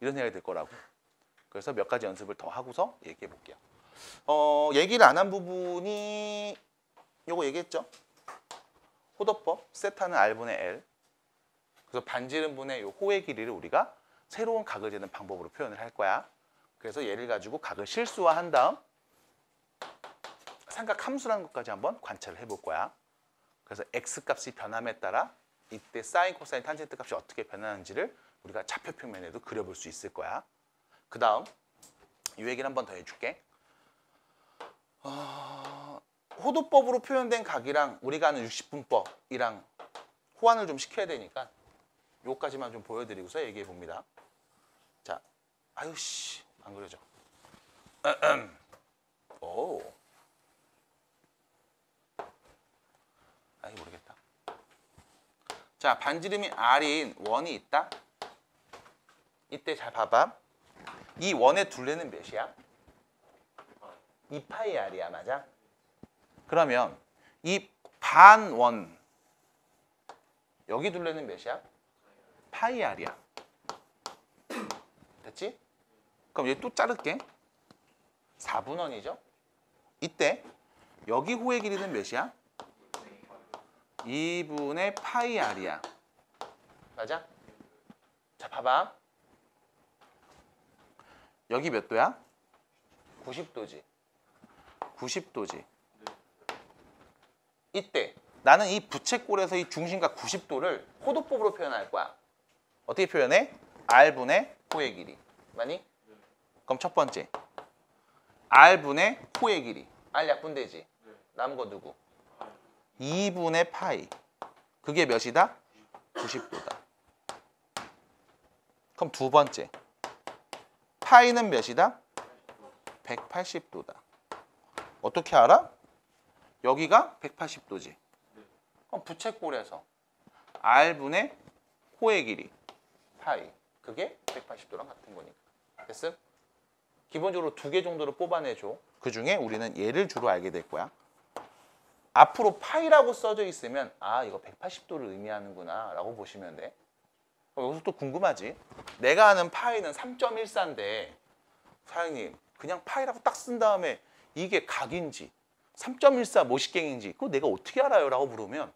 이런 생각이 들 거라고. 그래서 몇 가지 연습을 더 하고서 얘기해 볼게요. 얘기를 안 한 부분이 요거 얘기했죠? 호도법, 세타는 R분의 L. 그래서 반지름분의 요 호의 길이를 우리가 새로운 각을 재는 방법으로 표현을 할 거야. 그래서 얘를 가지고 각을 실수화한 다음 삼각 함수라는 것까지 한번 관찰을 해볼 거야. 그래서 X값이 변함에 따라 이때 사인, 코사인, 탄젠트 값이 어떻게 변하는지를 우리가 좌표 평면에도 그려볼 수 있을 거야. 그 다음 이 얘기를 한번 더 해줄게. 호도법으로 표현된 각이랑 우리가 아는 60분법이랑 호환을 좀 시켜야 되니까 요까지만 좀 보여드리고서 얘기해 봅니다. 자, 아유씨 안 그려져. 오, 아이 모르겠다. 자, 반지름이 R인 원이 있다. 이때 잘 봐봐. 이 원의 둘레는 몇이야? 2파이 R이야, 맞아? 그러면 이 반원 여기 둘레는 몇이야? 파이 R이야. 됐지? 그럼 얘 또 자를게. 4분원이죠. 이때 여기 호의 길이는 몇이야? 2분의 파이 r이야. 맞아? 자, 봐봐. 여기 몇 도야? 90도지. 90도지. 이때 나는 이 부채꼴에서 이 중심과 90도를 호도법으로 표현할 거야. 어떻게 표현해? r분의 호의 길이. 맞니? 그럼 첫 번째. r분의 호의 길이. r 약분되지? 남은 거 누구? 2분의 파이. 그게 몇이다? 90도다. 그럼 두 번째. 파이는 몇이다? 180도다. 어떻게 알아? 여기가 180도지. 그럼 부채꼴에서 r분의 호의 길이 파이. 그게 180도랑 같은 거니까. 됐음? 기본적으로 2개 정도를 뽑아내줘. 그 중에 우리는 얘를 주로 알게 될 거야. 앞으로 파이라고 써져 있으면 아, 이거 180도를 의미하는구나 라고 보시면 돼. 여기서 또 궁금하지? 내가 아는 파이는 3.14인데 사장님 그냥 파이라고 딱 쓴 다음에 이게 각인지 3.14 모식갱인지 그거 내가 어떻게 알아요? 라고 물으면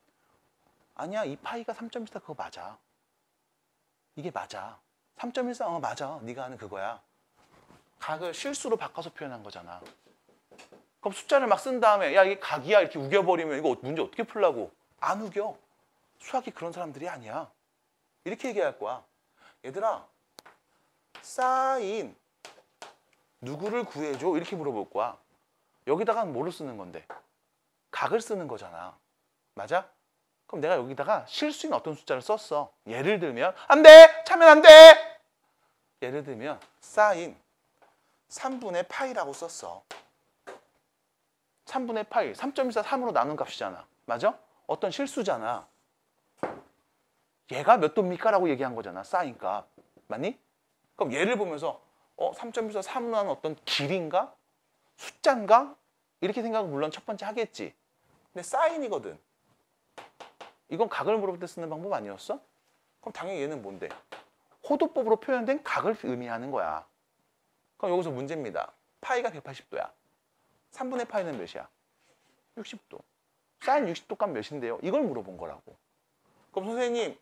아니야, 이 파이가 3.14 그거 맞아. 이게 맞아. 3.14 맞아. 네가 아는 그거야. 각을 실수로 바꿔서 표현한 거잖아. 그럼 숫자를 막 쓴 다음에 야, 이게 각이야 이렇게 우겨버리면 이거 문제 어떻게 풀라고? 안 우겨. 수학이 그런 사람들이 아니야. 이렇게 얘기할 거야. 얘들아, 사인 누구를 구해줘? 이렇게 물어볼 거야. 여기다가는 뭐를 쓰는 건데? 각을 쓰는 거잖아. 맞아? 그럼 내가 여기다가 실수인 어떤 숫자를 썼어. 예를 들면 안 돼! 차면 안 돼! 예를 들면 사인 3분의 파이라고 썼어. 3분의 파이, 3.14 3으로 나눈 값이잖아. 맞아? 어떤 실수잖아. 얘가 몇 도입니까? 라고 얘기한 거잖아. 사인 값. 맞니? 그럼 얘를 보면서 3.14 3으로 나눈 어떤 길인가? 숫자인가? 이렇게 생각을 물론 첫 번째 하겠지. 근데 사인이거든. 이건 각을 물어볼 때 쓰는 방법 아니었어? 그럼 당연히 얘는 뭔데? 호도법으로 표현된 각을 의미하는 거야. 그럼 여기서 문제입니다. 파이가 180도야. 3분의 파이는 몇이야? 60도. 사인 60도 값 몇인데요? 이걸 물어본 거라고. 그럼 선생님,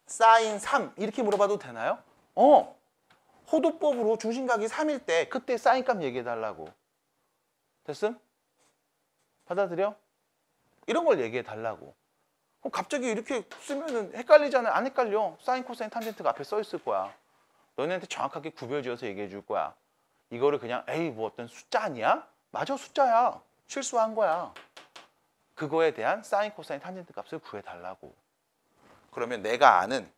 사인 3 이렇게 물어봐도 되나요? 호도법으로 중심각이 3일 때 그때 사인 값 얘기해 달라고. 됐음? 받아들여? 이런 걸 얘기해 달라고. 그럼 갑자기 이렇게 쓰면은 헷갈리잖아요. 안 헷갈려. 사인, 코사인, 탄젠트가 앞에 써 있을 거야. 너네한테 정확하게 구별지어서 얘기해 줄 거야. 이거를 그냥 에이 뭐 어떤 숫자 아니야? 맞아, 숫자야. 실수한 거야. 그거에 대한 사인, 코사인, 탄젠트 값을 구해달라고. 그러면 내가 아는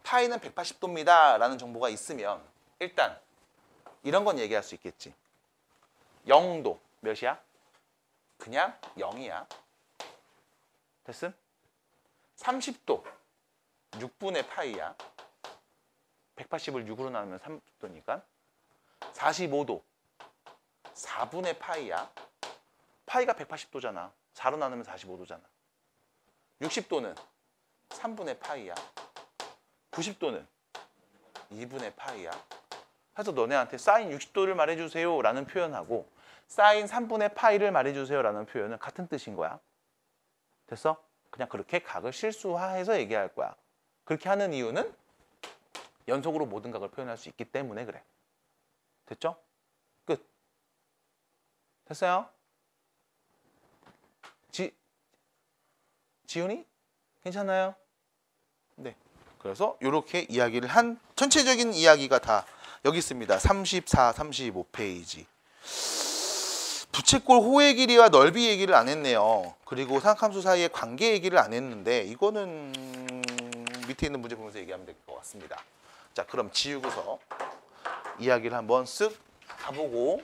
파이는 180도입니다 라는 정보가 있으면 일단 이런 건 얘기할 수 있겠지. 0도 몇이야? 그냥 0이야. 됐음? 30도 6분의 파이야. 180을 6으로 나누면 30도니까. 45도 4분의 파이야. 파이가 180도잖아. 4로 나누면 45도잖아. 60도는 3분의 파이야. 90도는 2분의 파이야. 그래서 너네한테 사인 60도를 말해주세요 라는 표현하고 사인 3분의 파이를 말해주세요 라는 표현은 같은 뜻인 거야. 됐어? 그냥 그렇게 각을 실수화해서 얘기할 거야. 그렇게 하는 이유는 연속으로 모든 각을 표현할 수 있기 때문에 그래. 됐죠? 끝. 됐어요? 지훈이? 괜찮아요? 네. 그래서 이렇게 이야기를 한 전체적인 이야기가 다 여기 있습니다. 34, 35페이지. 부채꼴 호의 길이와 넓이 얘기를 안 했네요. 그리고 삼각함수 사이의 관계 얘기를 안 했는데 이거는 밑에 있는 문제 보면서 얘기하면 될 것 같습니다. 자, 그럼 지우고서 이야기를 한번 쓱 가보고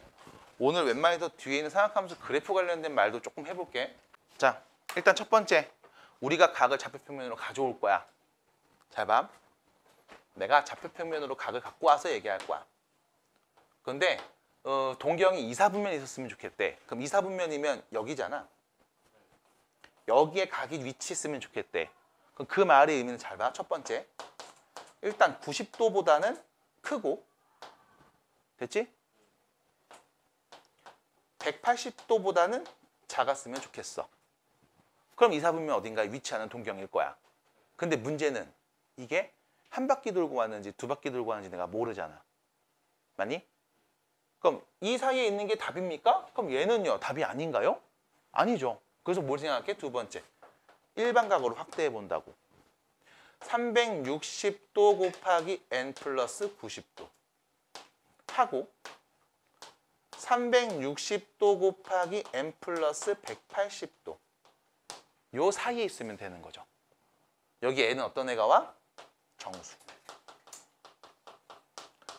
오늘 웬만해서 뒤에 있는 삼각함수 그래프 관련된 말도 조금 해볼게. 자, 일단 첫 번째 우리가 각을 좌표평면으로 가져올 거야. 잘 봐. 내가 좌표평면으로 각을 갖고 와서 얘기할 거야. 그런데 동경이 이사분면이 있었으면 좋겠대. 그럼 이사분면이면 여기잖아. 여기에 각이 위치했으면 좋겠대. 그럼 그 말의 의미는 잘 봐. 첫 번째, 일단 90도보다는 크고 됐지? 180도보다는 작았으면 좋겠어. 그럼 이사분면 어딘가에 위치하는 동경일 거야. 근데 문제는 이게 한 바퀴 돌고 왔는지 두 바퀴 돌고 왔는지 내가 모르잖아. 맞니? 그럼 이 사이에 있는 게 답입니까? 그럼 얘는요, 답이 아닌가요? 아니죠. 그래서 뭘 생각해? 두 번째, 일반각으로 확대해 본다고. 360도 곱하기 n 플러스 90도 하고 360도 곱하기 n 플러스 180도 요 사이에 있으면 되는 거죠. 여기 n은 어떤 애가 와? 정수.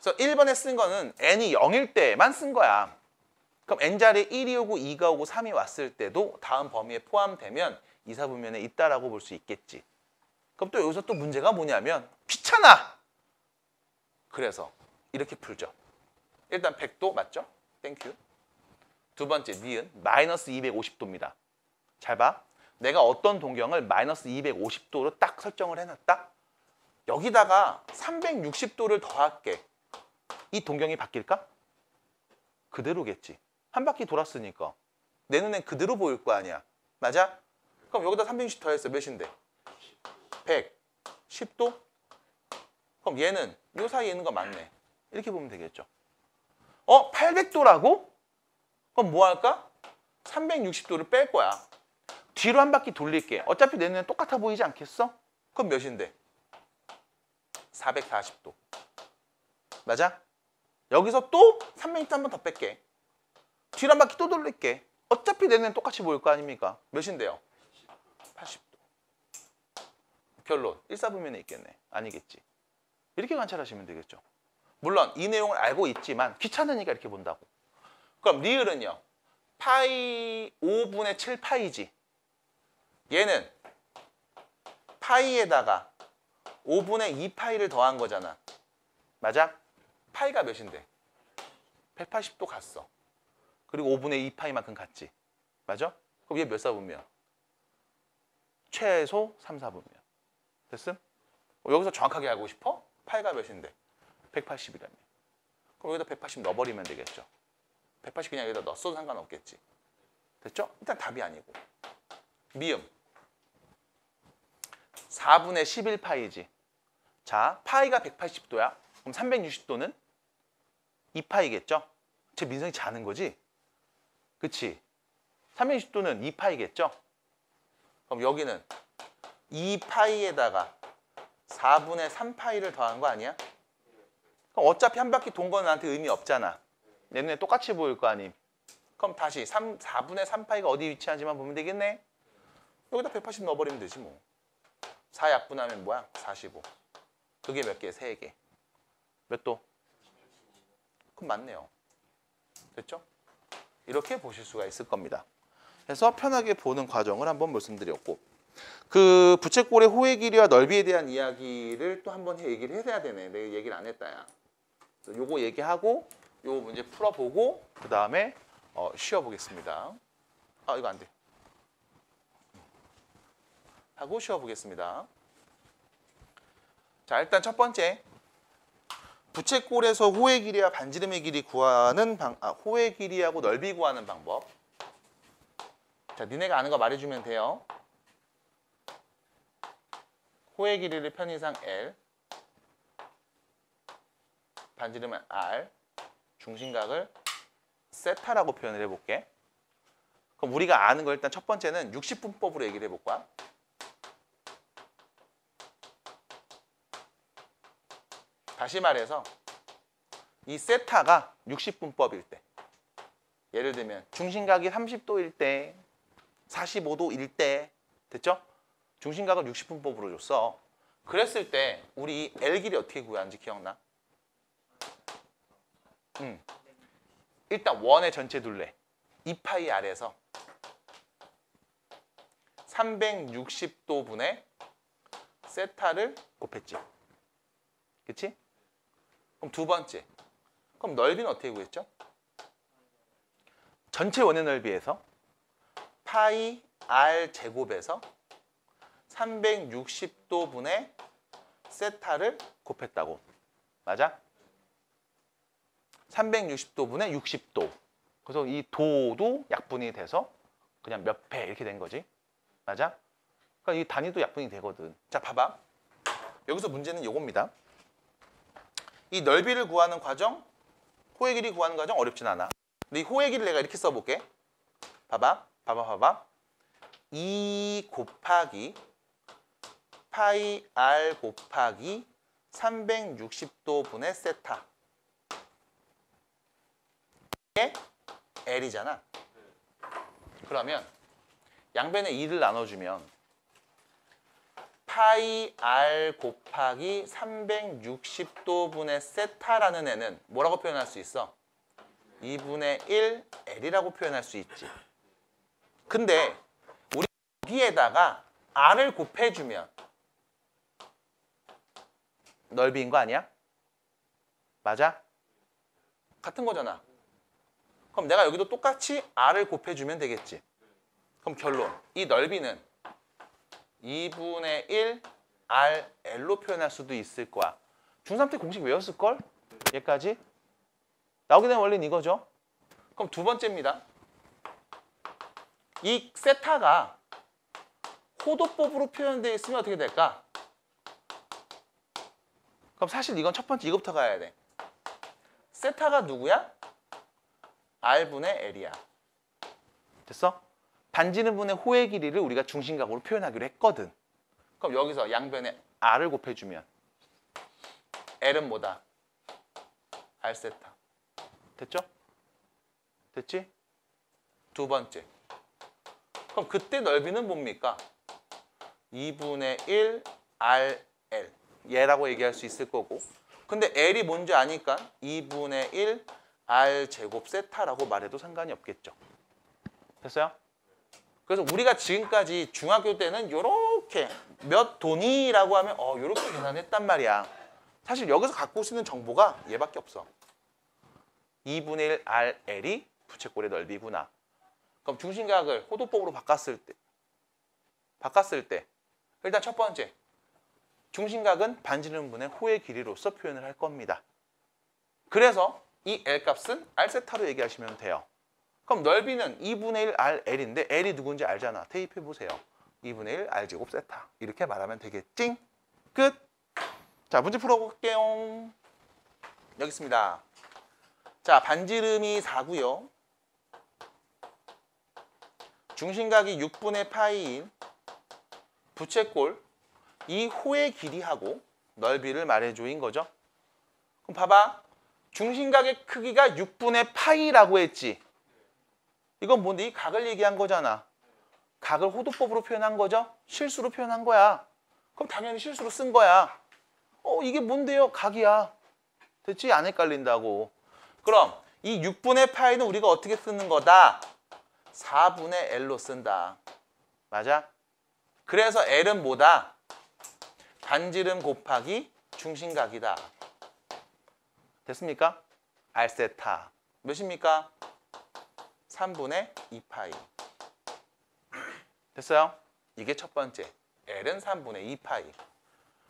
그래서 1번에 쓴 거는 n이 0일 때만 쓴 거야. 그럼 n자리에 1이 오고 2가 오고 3이 왔을 때도 다음 범위에 포함되면 이사분면에 있다라고 볼 수 있겠지. 그럼 또 여기서 또 문제가 뭐냐면 귀찮아. 그래서 이렇게 풀죠. 일단 100도 맞죠? 땡큐. 두 번째 니은 마이너스 250도입니다. 잘 봐. 내가 어떤 동경을 마이너스 250도로 딱 설정을 해놨다. 여기다가 360도를 더할게. 이 동경이 바뀔까? 그대로겠지. 한 바퀴 돌았으니까. 내 눈엔 그대로 보일 거 아니야. 맞아? 그럼 여기다 360 더했어. 몇인데? 110도? 그럼 얘는 요 사이에 있는 거 맞네. 이렇게 보면 되겠죠. 800도라고? 그럼 뭐 할까? 360도를 뺄 거야. 뒤로 한 바퀴 돌릴게. 어차피 내 눈에 똑같아 보이지 않겠어? 그럼 몇인데? 440도. 맞아? 여기서 또 360도 한 번 더 뺄게. 뒤로 한 바퀴 또 돌릴게. 어차피 내 눈엔 똑같이 보일 거 아닙니까? 몇인데요? 80도. 결론, 1사분면에 있겠네. 아니겠지. 이렇게 관찰하시면 되겠죠. 물론 이 내용을 알고 있지만 귀찮으니까 이렇게 본다고. 그럼 리을은요. 파이 5분의 7파이지. 얘는 파이에다가 5분의 2파이를 더한 거잖아. 맞아? 파이가 몇인데? 180도 갔어. 그리고 5분의 2파이만큼 갔지. 맞아? 그럼 얘 몇 사분면? 최소 3사분면. 됐음? 여기서 정확하게 알고 싶어? 파이가 몇인데? 180이라며. 그럼 여기다 180 넣어버리면 되겠죠. 180 그냥 여기다 넣었어도 상관없겠지. 됐죠? 일단 답이 아니고. 미음. 4분의 11파이지. 자, 파이가 180도야. 그럼 360도는 2파이겠죠? 제 민성이 자는 거지? 그치? 360도는 2파이겠죠? 그럼 여기는 2파이에다가 4분의 3파이를 더한 거 아니야? 그럼 어차피 한 바퀴 돈 건 나한테 의미 없잖아. 내 눈에 똑같이 보일 거 아님. 그럼 다시 4분의 3파이가 어디 위치하는지만 보면 되겠네? 여기다 180 넣어버리면 되지 뭐. 4 약분하면 뭐야? 45. 그게 몇 개? 3개. 몇 도? 그럼 맞네요. 됐죠? 이렇게 보실 수가 있을 겁니다. 그래서 편하게 보는 과정을 한번 말씀드렸고, 그 부채꼴의 호의 길이와 넓이에 대한 이야기를 또 한번 얘기를 해야 되네. 내가 얘기를 안 했다, 야. 요거 얘기하고 요 문제 풀어보고 그 다음에 쉬어보겠습니다. 이거 안 돼. 하고 쉬어보겠습니다. 자, 일단 첫 번째 부채꼴에서 호의 길이와 반지름의 길이 구하는 호의 길이하고 넓이 구하는 방법. 자, 니네가 아는 거 말해주면 돼요. 호의 길이를 편의상 L, 반지름은 R, 중심각을 세타라고 표현을 해볼게. 그럼 우리가 아는 거 일단 첫 번째는 60분법으로 얘기를 해볼 거야. 다시 말해서 이 세타가 60분법일 때, 예를 들면 중심각이 30도일 때, 45도일 때, 됐죠? 중심각을 60분법으로 줬어. 그랬을 때 우리 L 길이 어떻게 구하는지 기억나? 일단 원의 전체 둘레 2파이 R에서 360도 분의 세타를 곱했지. 그치? 그럼 두 번째. 그럼 넓이는 어떻게 구했죠? 전체 원의 넓이에서 파이 R 제곱에서 360도 분의 세타를 곱했다고. 맞아? 360도분의 60도. 그래서 이 도도 약분이 돼서 그냥 몇 배 이렇게 된 거지. 맞아? 그러니까 이 단위도 약분이 되거든. 자, 봐봐. 여기서 문제는 요겁니다. 이 넓이를 구하는 과정, 호의 길이 구하는 과정 어렵진 않아. 근데 이 호의 길이를 내가 이렇게 써볼게. 봐봐. 2 곱하기 파이 r 곱하기 360도분의 세타. 이게 L이잖아. 그러면 양변에 2를 나눠주면 파이 r 곱하기 360도분의 세타라는 애는 뭐라고 표현할 수 있어? 2분의 1 L이라고 표현할 수 있지. 근데 우리 여기에다가 r을 곱해주면 넓이인 거 아니야? 맞아? 같은 거잖아. 그럼 내가 여기도 똑같이 r을 곱해주면 되겠지. 그럼 결론. 이 넓이는 2분의 1 RL로 표현할 수도 있을 거야. 중3 때 공식 외웠을걸? 얘까지? 나오게 된 원리는 이거죠. 그럼 두 번째입니다. 이 세타가 호도법으로 표현되어 있으면 어떻게 될까? 그럼 사실 이건 첫 번째 이거부터 가야 돼. 세타가 누구야? R분의 L이야. 됐어? 반지름분의 호의 길이를 우리가 중심각으로 표현하기로 했거든. 그럼 여기서 양변에 R을 곱해주면 L은 뭐다? R 세타. 됐죠? 됐지? 두 번째. 그럼 그때 넓이는 뭡니까? 2분의 1 RL. 얘라고 얘기할 수 있을 거고. 근데 L이 뭔지 아니까 2분의 1 R 제곱 세타라고 말해도 상관이 없겠죠. 됐어요? 그래서 우리가 지금까지 중학교 때는 요렇게 몇 도니라고 하면 요렇게 계산했단 말이야. 사실 여기서 갖고 올 수 있는 정보가 얘밖에 없어. 2분의 1 RL이 부채꼴의 넓이구나. 그럼 중심각을 호도법으로 바꿨을 때 일단 첫 번째, 중심각은 반지름분의 호의 길이로서 표현을 할 겁니다. 그래서 이 L 값은 R세타로 얘기하시면 돼요. 그럼 넓이는 2분의 1 RL인데 L이 누군지 알잖아. 대입해보세요. 2분의 1 R제곱 세타. 이렇게 말하면 되겠지? 끝! 자, 문제 풀어볼게요. 여기 있습니다. 자, 반지름이 4고요. 중심각이 6분의 파이인 부채꼴 이 호의 길이하고 넓이를 말해줘인 거죠. 그럼 봐봐. 중심각의 크기가 6분의 파이라고 했지. 이건 뭔데? 이 각을 얘기한 거잖아. 각을 호도법으로 표현한 거죠? 실수로 표현한 거야. 그럼 당연히 실수로 쓴 거야. 이게 뭔데요? 각이야. 됐지? 안 헷갈린다고. 그럼 이 6분의 파이는 우리가 어떻게 쓰는 거다? 4분의 L로 쓴다. 맞아? 그래서 L은 뭐다? 반지름 곱하기 중심각이다. 됐습니까? R세타. 몇입니까? 3분의 2파이. 됐어요? 이게 첫 번째. L은 3분의 2파이.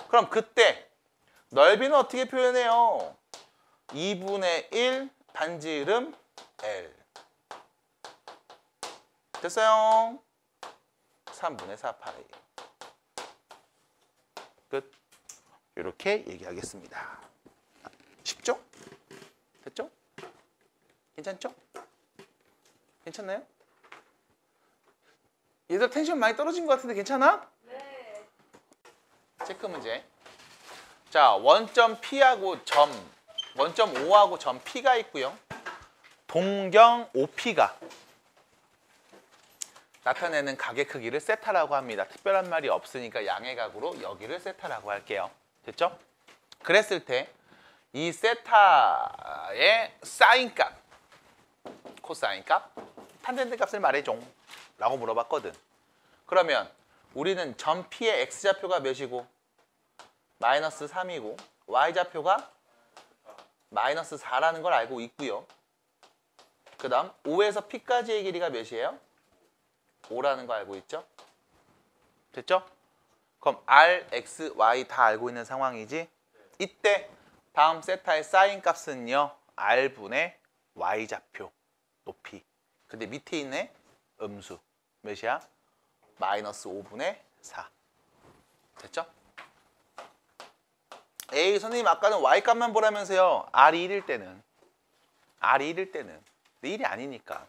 그럼 그때 넓이는 어떻게 표현해요? 2분의 1 반지름 L. 됐어요? 3분의 4파이. 끝. 이렇게 얘기하겠습니다. 쉽죠? 됐죠? 괜찮죠? 괜찮나요? 얘들 텐션 많이 떨어진 것 같은데 괜찮아? 네. 체크 문제. 자, 원점 P하고 원점 O하고 점 P가 있고요. 동경 OP가 나타내는 각의 크기를 세타라고 합니다. 특별한 말이 없으니까 양의 각으로 여기를 세타라고 할게요. 됐죠? 그랬을 때 이 세타의 사인값, 코사인값, 탄젠트 값을 말해줘 라고 물어봤거든. 그러면 우리는 점 P의 X좌표가 몇이고 마이너스 3이고 Y좌표가 마이너스 4라는 걸 알고 있고요. 그 다음 O에서 P까지의 길이가 몇이에요? 5라는 거 알고 있죠? 됐죠? 그럼 R, X, Y 다 알고 있는 상황이지? 이때 다음 세타의 사인 값은요. R분의 Y좌표 높이. 근데 밑에 있네 음수. 몇이야? 마이너스 5분의 4. 됐죠? 에이 선생님 아까는 Y값만 보라면서요. R이 1일 때는. R이 1일 때는. 근데 1이 아니니까.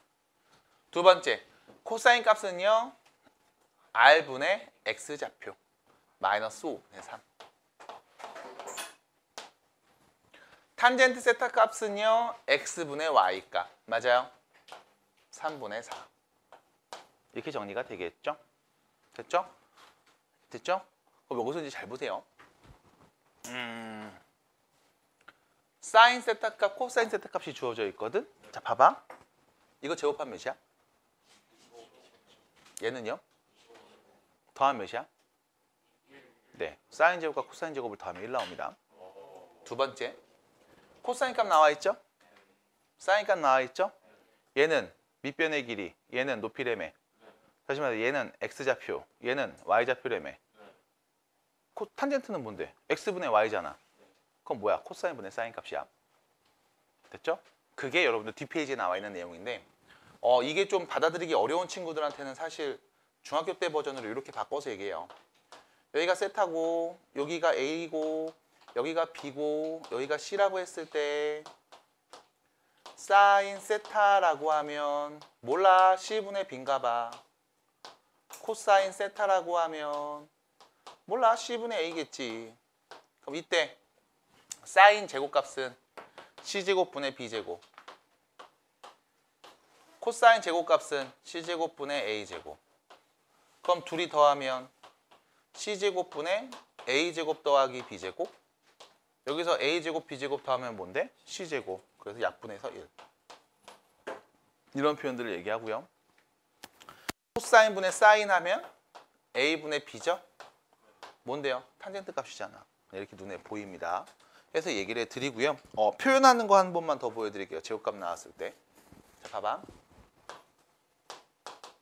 두 번째. 코사인 값은요. R분의 X좌표. 마이너스 5분의 3. 탄젠트 세타 값은요. X분의 Y값. 맞아요? 3분의 4. 이렇게 정리가 되겠죠? 됐죠? 됐죠? 그럼 여기서 이제 잘 보세요. 사인 세타 값, 코사인 세타 값이 주어져 있거든? 자, 봐봐. 이거 제곱하면 몇이야? 얘는요? 더하면 몇이야? 네. 사인 제곱과 코사인 제곱을 더하면 1 나옵니다. 두 번째. 코사인 값 나와 있죠? 사인 값 나와 있죠? 얘는 밑변의 길이, 얘는 높이래매. 다시 말해 얘는 X좌표, 얘는 Y좌표래매. 탄젠트는 뭔데? X분의 Y잖아. 그럼 뭐야? 코사인분의 사인 값이야. 됐죠? 그게 여러분들 뒷페이지에 나와 있는 내용인데 이게 좀 받아들이기 어려운 친구들한테는 사실 중학교 때 버전으로 이렇게 바꿔서 얘기해요. 여기가 세타고 여기가 A고 여기가 B고 여기가 C라고 했을 때 사인 세타라고 하면 몰라 C분의 B인가 봐. 코사인 세타라고 하면 몰라 C분의 A겠지. 그럼 이때 사인 제곱값은 C제곱분의 B제곱, 코사인 제곱값은 C제곱분의 A제곱. 그럼 둘이 더하면 C제곱분의 A제곱 더하기 B제곱. 여기서 A제곱 B제곱 더하면 뭔데? C제곱. 그래서 약분해서 1. 이런 표현들을 얘기하고요. 코사인분의 사인하면 A분의 B죠? 뭔데요? 탄젠트 값이잖아. 이렇게 눈에 보입니다. 해서 얘기를 해드리고요. 표현하는 거 한 번만 더 보여드릴게요. 제곱값 나왔을 때. 자, 봐봐.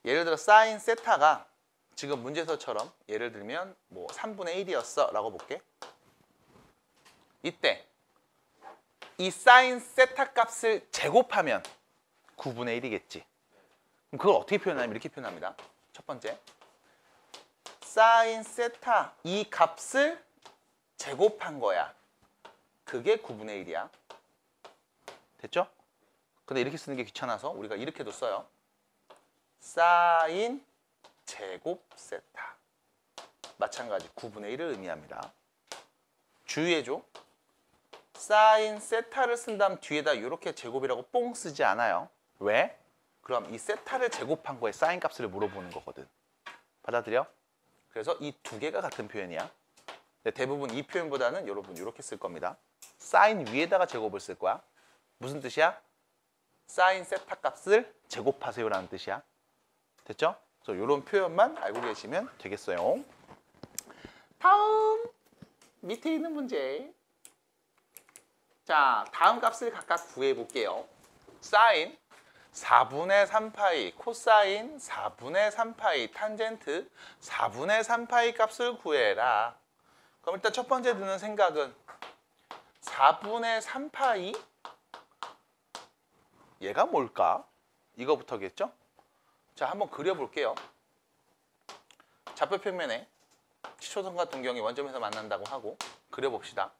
예를 들어 사인 세타가 지금 문제서처럼 예를 들면 뭐 3분의 1이었어 라고 볼게. 이때 이 사인 세타 값을 제곱하면 9분의 1이겠지. 그럼 그걸 어떻게 표현하냐면 이렇게 표현합니다. 첫 번째. 사인 세타 이 값을 제곱한 거야. 그게 9분의 1이야. 됐죠? 근데 이렇게 쓰는 게 귀찮아서 우리가 이렇게도 써요. 사인 제곱 세타. 마찬가지 9분의 1을 의미합니다. 주의해줘. 사인 세타를 쓴 다음 뒤에다 이렇게 제곱이라고 뽕 쓰지 않아요. 왜? 그럼 이 세타를 제곱한 거에 사인 값을 물어보는 거거든. 받아들여? 그래서 이 두 개가 같은 표현이야. 근데 대부분 이 표현보다는 여러분 이렇게 쓸 겁니다. 사인 위에다가 제곱을 쓸 거야. 무슨 뜻이야? 사인 세타 값을 제곱하세요라는 뜻이야. 됐죠? 그래서 이런 표현만 알고 계시면 되겠어요. 다음 밑에 있는 문제. 자, 다음 값을 각각 구해 볼게요. 사인 4분의 3파이, 코사인 4분의 3파이, 탄젠트 4분의 3파이 값을 구해라. 그럼 일단 첫 번째 드는 생각은 4분의 3파이? 얘가 뭘까? 이거부터겠죠? 자, 한번 그려볼게요. 좌표 평면에 시초선과 동경이 원점에서 만난다고 하고 그려봅시다.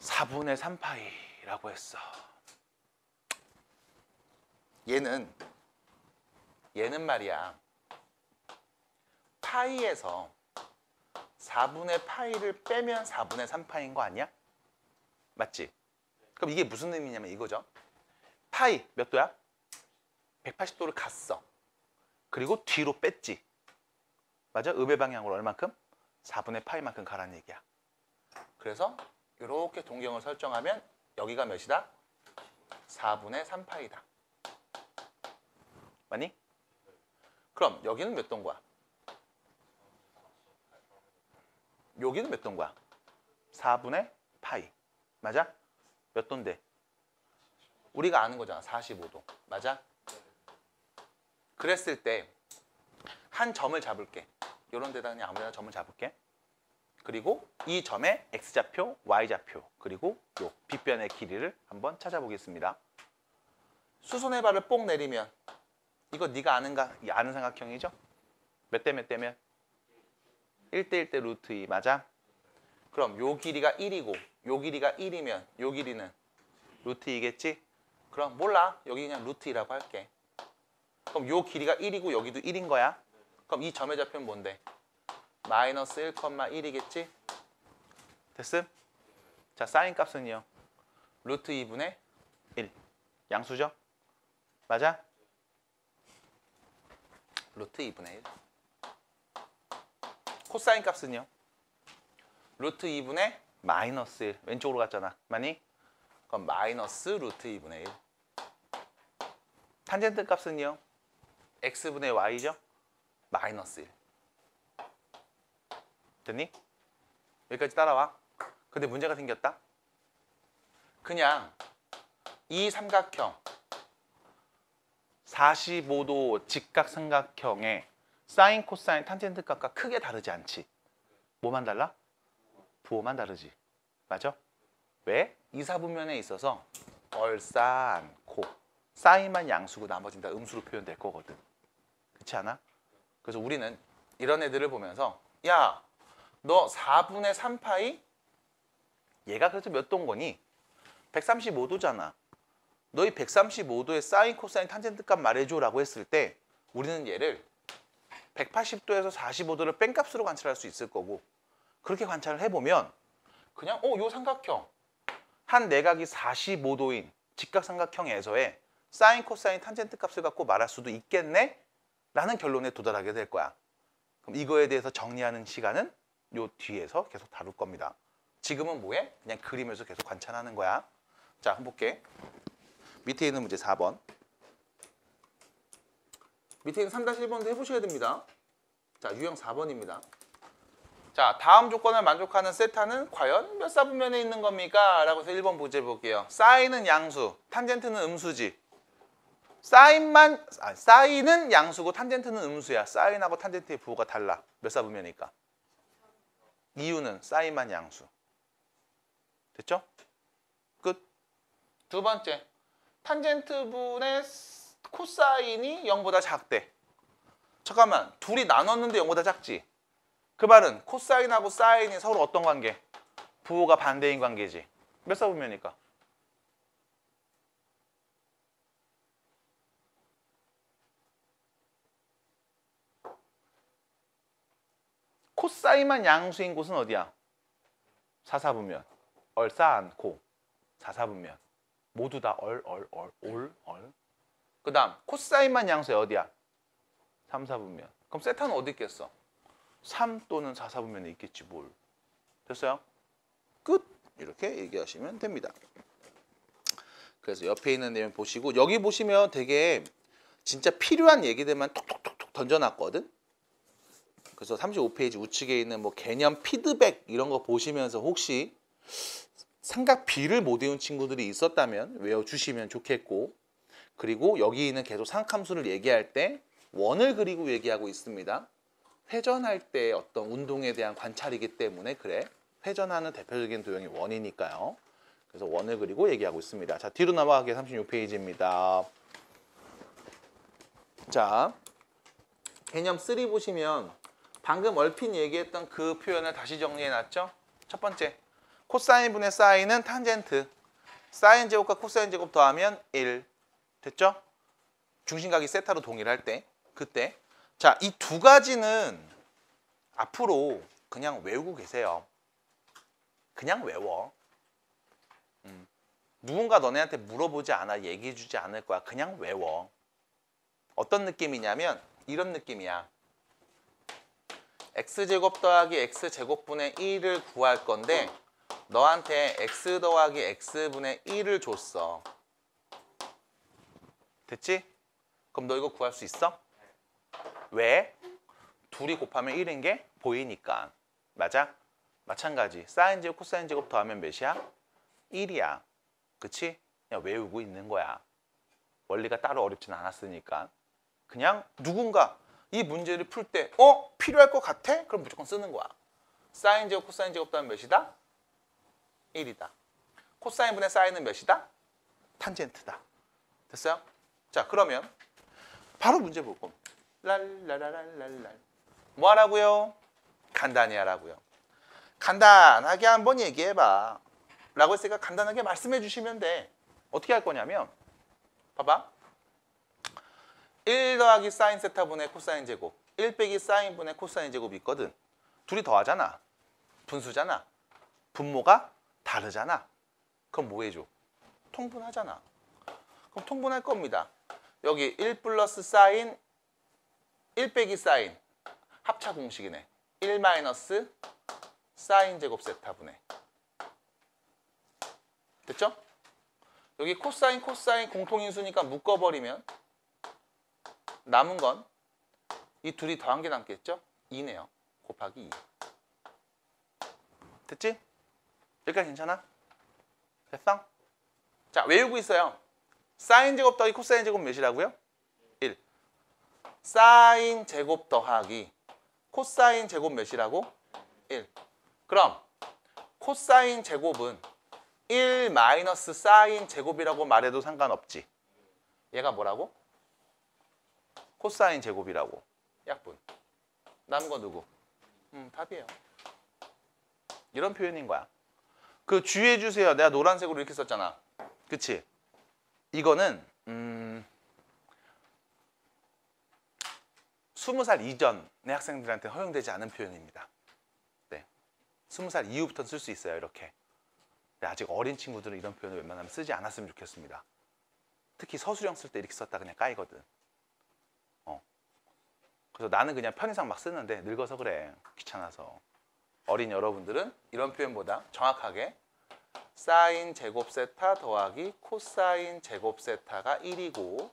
4분의 3파이라고 했어. 얘는 말이야. 파이에서 4분의 파이를 빼면 4분의 3파이인 거 아니야? 맞지? 그럼 이게 무슨 의미냐면 이거죠. 파이 몇 도야? 180도를 갔어. 그리고 뒤로 뺐지. 맞아? 음의 방향으로 얼만큼? 4분의 파이만큼 가라는 얘기야. 그래서 이렇게 동경을 설정하면 여기가 몇이다? 4분의 3파이다. 맞니? 그럼 여기는 몇 도인 거야? 여기는 몇 도인 거야? 4분의 파이. 맞아? 몇 도인데? 우리가 아는 거잖아. 45도. 맞아? 그랬을 때 한 점을 잡을게. 이런 데다 그냥 아무 데나 점을 잡을게. 그리고 이 점의 x좌표, y좌표, 그리고 요 빗변의 길이를 한번 찾아보겠습니다. 수선의 발을 뽕 내리면 이거 네가 아는 삼각형이죠? 몇 대 몇 대면? 1대 1대 루트 2 맞아? 그럼 요 길이가 1이고 요 길이가 1이면 요 길이는 루트 2겠지? 그럼 몰라. 여기 그냥 루트 2라고 할게. 그럼 요 길이가 1이고 여기도 1인 거야. 그럼 이 점의 좌표는 뭔데? 마이너스 1,1이겠지? 됐음? 자, 사인 값은요. 루트 2분의 1. 양수죠? 맞아? 루트 2분의 1. 코사인 값은요. 루트 2분의 마이너스 1. 왼쪽으로 갔잖아. 맞니? 그럼 마이너스 루트 2분의 1. 탄젠트 값은요. x분의 y죠? 마이너스 1. 됐니? 여기까지 따라와. 근데 문제가 생겼다. 그냥 이 삼각형 45도 직각삼각형의 사인, 코사인, 탄젠트 값과 크게 다르지 않지. 뭐만 달라? 부호만 다르지. 맞아? 왜? 이사분면에 있어서 얼싸안고 사인만 양수고 나머지는 다 음수로 표현될 거거든. 그렇지 않아? 그래서 우리는 이런 애들을 보면서 야, 너 4분의 3파이? 얘가 그래서 몇 동거니? 135도잖아. 너희 135도의 사인, 코사인, 탄젠트 값 말해줘 라고 했을 때 우리는 얘를 180도에서 45도를 뺀값으로 관찰할 수 있을 거고 그렇게 관찰을 해보면 그냥 요 삼각형 한 내각이 45도인 직각삼각형에서의 사인, 코사인, 탄젠트 값을 갖고 말할 수도 있겠네? 라는 결론에 도달하게 될 거야. 그럼 이거에 대해서 정리하는 시간은 요 뒤에서 계속 다룰 겁니다. 지금은 뭐해? 그냥 그리면서 계속 관찰하는 거야. 자, 한번 볼게. 밑에 있는 문제 4번. 밑에 있는 3-1번도 해보셔야 됩니다. 자, 유형 4번입니다. 자, 다음 조건을 만족하는 세타는 과연 몇 사분면에 있는 겁니까? 라고 해서 1번 문제 볼게요. 사인은 양수, 탄젠트는 음수지. 사인은 양수고 탄젠트는 음수야. 사인하고 탄젠트의 부호가 달라. 몇 사분면일까? 이유는 사인만 양수. 됐죠? 끝. 두 번째. 탄젠트분의 코사인이 0보다 작대. 잠깐만. 둘이 나눴는데 0보다 작지? 그 말은 코사인하고 사인이 서로 어떤 관계? 부호가 반대인 관계지. 몇 사분면일까? 코사인만 양수인 곳은 어디야? 4사분면. 얼싸안고 4사분면. 모두 다 올. 그 다음 코사인만 양수야 어디야? 3사분면. 그럼 세타는 어디 있겠어? 3 또는 4사분면에 있겠지 뭘. 됐어요? 끝! 이렇게 얘기하시면 됩니다. 그래서 옆에 있는 내용 보시고 여기 보시면 되게 진짜 필요한 얘기들만 톡톡톡톡 던져놨거든? 그래서 35페이지 우측에 있는 뭐 개념 피드백 이런 거 보시면서 혹시 삼각 B를 못 외운 친구들이 있었다면 외워주시면 좋겠고 그리고 여기 있는 계속 삼각함수를 얘기할 때 원을 그리고 얘기하고 있습니다. 회전할 때 어떤 운동에 대한 관찰이기 때문에 그래. 회전하는 대표적인 도형이 원이니까요. 그래서 원을 그리고 얘기하고 있습니다. 자, 뒤로 넘어가게 36페이지입니다. 자, 개념 3 보시면 방금 얼핏 얘기했던 그 표현을 다시 정리해놨죠? 첫 번째, 코사인분의 사인은 탄젠트. 사인 제곱과 코사인 제곱 더하면 1. 됐죠? 중심각이 세타로 동일할 때, 그때. 자, 이 두 가지는 앞으로 그냥 외우고 계세요. 그냥 외워. 누군가 너네한테 물어보지 않아, 얘기해주지 않을 거야. 그냥 외워. 어떤 느낌이냐면 이런 느낌이야. x제곱 더하기 x제곱분의 1을 구할 건데 너한테 x 더하기 x분의 1을 줬어. 됐지? 그럼 너 이거 구할 수 있어? 왜? 둘이 곱하면 1인 게 보이니까. 맞아? 마찬가지. 사인 제곱 코사인 제곱 더하면 몇이야? 1이야. 그치? 그냥 외우고 있는 거야. 원리가 따로 어렵진 않았으니까. 그냥 누군가 이 문제를 풀 때 필요할 것 같아? 그럼 무조건 쓰는 거야. 사인 제곱 코사인 제곱 더하면 몇이다? 1이다. 코사인 분의 사인은 몇이다? 탄젠트다. 됐어요? 자, 그러면 바로 문제 볼 겁니다. 랄랄랄랄랄. 뭐 하라고요? 간단히 하라고요. 간단하게 한번 얘기해봐. 라고 했으니까 간단하게 말씀해 주시면 돼. 어떻게 할 거냐면 봐봐. 1 더하기 사인 세타분의 코사인 제곱 1 빼기 사인 분의 코사인 제곱이 있거든. 둘이 더하잖아. 분수잖아. 분모가 다르잖아. 그럼 뭐 해줘? 통분하잖아. 그럼 통분할 겁니다. 여기 1 플러스 사인 1 빼기 사인 합차 공식이네. 1 마이너스 사인 제곱 세타분의 됐죠? 여기 코사인 코사인 공통인수니까 묶어버리면 남은 건 이 둘이 더한 게 남겠죠? 2네요. 곱하기 2. 됐지? 여기까지 괜찮아? 됐어? 자, 외우고 있어요. 사인 제곱 더하기 코사인 제곱 몇이라고요? 1. 사인 제곱 더하기 코사인 제곱 몇이라고? 1. 그럼 코사인 제곱은 1 마이너스 사인 제곱이라고 말해도 상관없지. 얘가 뭐라고? 코사인 제곱이라고. 약분. 남은 거 누구? 답이에요. 이런 표현인 거야. 그 주의해 주세요. 내가 노란색으로 이렇게 썼잖아. 그치? 이거는 20살 이전의 학생들한테 허용되지 않은 표현입니다. 네. 20살 이후부터는 쓸 수 있어요. 이렇게. 근데 아직 어린 친구들은 이런 표현을 웬만하면 쓰지 않았으면 좋겠습니다. 특히 서술형 쓸 때 이렇게 썼다 그냥 까이거든. 그래서 나는 그냥 편의상 막 쓰는데 늙어서 그래. 귀찮아서. 어린 여러분들은 이런 표현보다 정확하게 사인 제곱 세타 더하기 코사인 제곱 세타가 1이고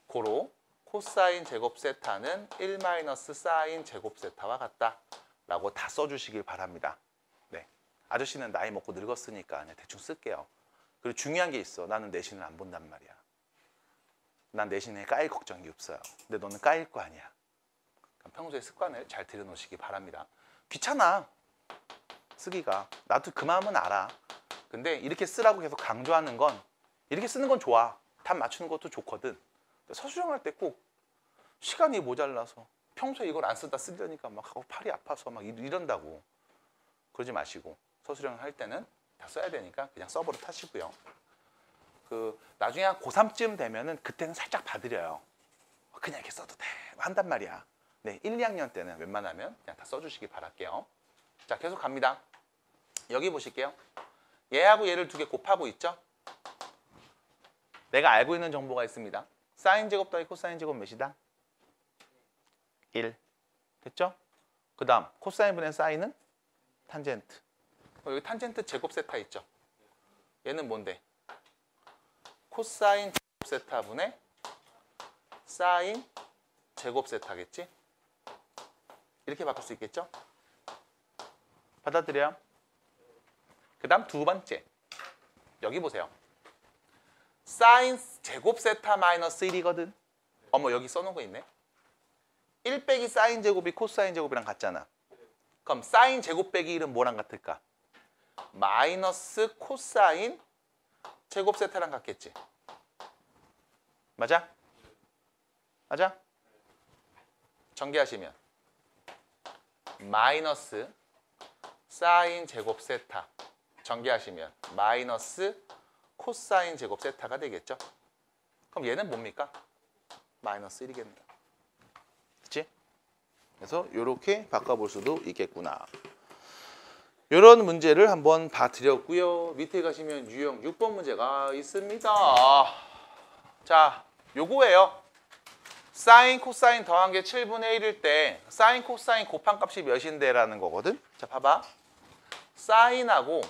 고로 코사인 제곱 세타는 1 마이너스 사인 제곱 세타와 같다 라고 다 써주시길 바랍니다. 네, 아저씨는 나이 먹고 늙었으니까 그냥 대충 쓸게요. 그리고 중요한 게 있어. 나는 내신을 안 본단 말이야. 난 내신에 까일 걱정이 없어요. 근데 너는 까일 거 아니야. 평소에 습관을 잘 들여놓으시기 바랍니다. 귀찮아 쓰기가. 나도 그 마음은 알아. 근데 이렇게 쓰라고 계속 강조하는 건 이렇게 쓰는 건 좋아. 답 맞추는 것도 좋거든. 서술형 할 때 꼭 시간이 모자라서 평소에 이걸 안 쓰다 쓰려니까 막 하고 팔이 아파서 막 이런다고. 그러지 마시고 서술형 할 때는 다 써야 되니까 그냥 서버로 타시고요. 나중에 한 고3쯤 되면은 그때는 살짝 봐드려요. 그냥 이렇게 써도 돼 한단 말이야. 네, 1, 2학년 때는 웬만하면 그냥 다 써주시기 바랄게요. 자, 계속 갑니다. 여기 보실게요. 얘하고 얘를 두 개 곱하고 있죠? 내가 알고 있는 정보가 있습니다. 사인 제곱 더하기 코사인 제곱 몇이다? 1. 됐죠? 그 다음 코사인 분의 사인은? 탄젠트. 여기 탄젠트 제곱 세타 있죠? 얘는 뭔데? 코사인 제곱 세타 분의 사인 제곱 세타겠지? 이렇게 바꿀 수 있겠죠? 받아들여요? 그 다음 두 번째. 여기 보세요. 사인 제곱 세타 마이너스 1이거든. 어머, 여기 써놓은 거 있네. 1 빼기 사인 제곱이 코사인 제곱이랑 같잖아. 그럼 사인 제곱 빼기 1은 뭐랑 같을까? 마이너스 코사인 제곱 세타랑 같겠지. 맞아? 맞아? 전개하시면 마이너스 사인 제곱 세타 전개하시면 마이너스 코사인 제곱 세타가 되겠죠. 그럼 얘는 뭡니까? 마이너스 1이겠네요. 그치? 그래서 이렇게 바꿔볼 수도 있겠구나. 이런 문제를 한번 봐드렸고요. 밑에 가시면 유형 6번 문제가 있습니다. 자, 요거예요. 사인, 코사인 더한 게 7분의 1일 때 사인, 코사인 곱한 값이 몇인데 라는 거거든. 자, 봐봐. 사인하고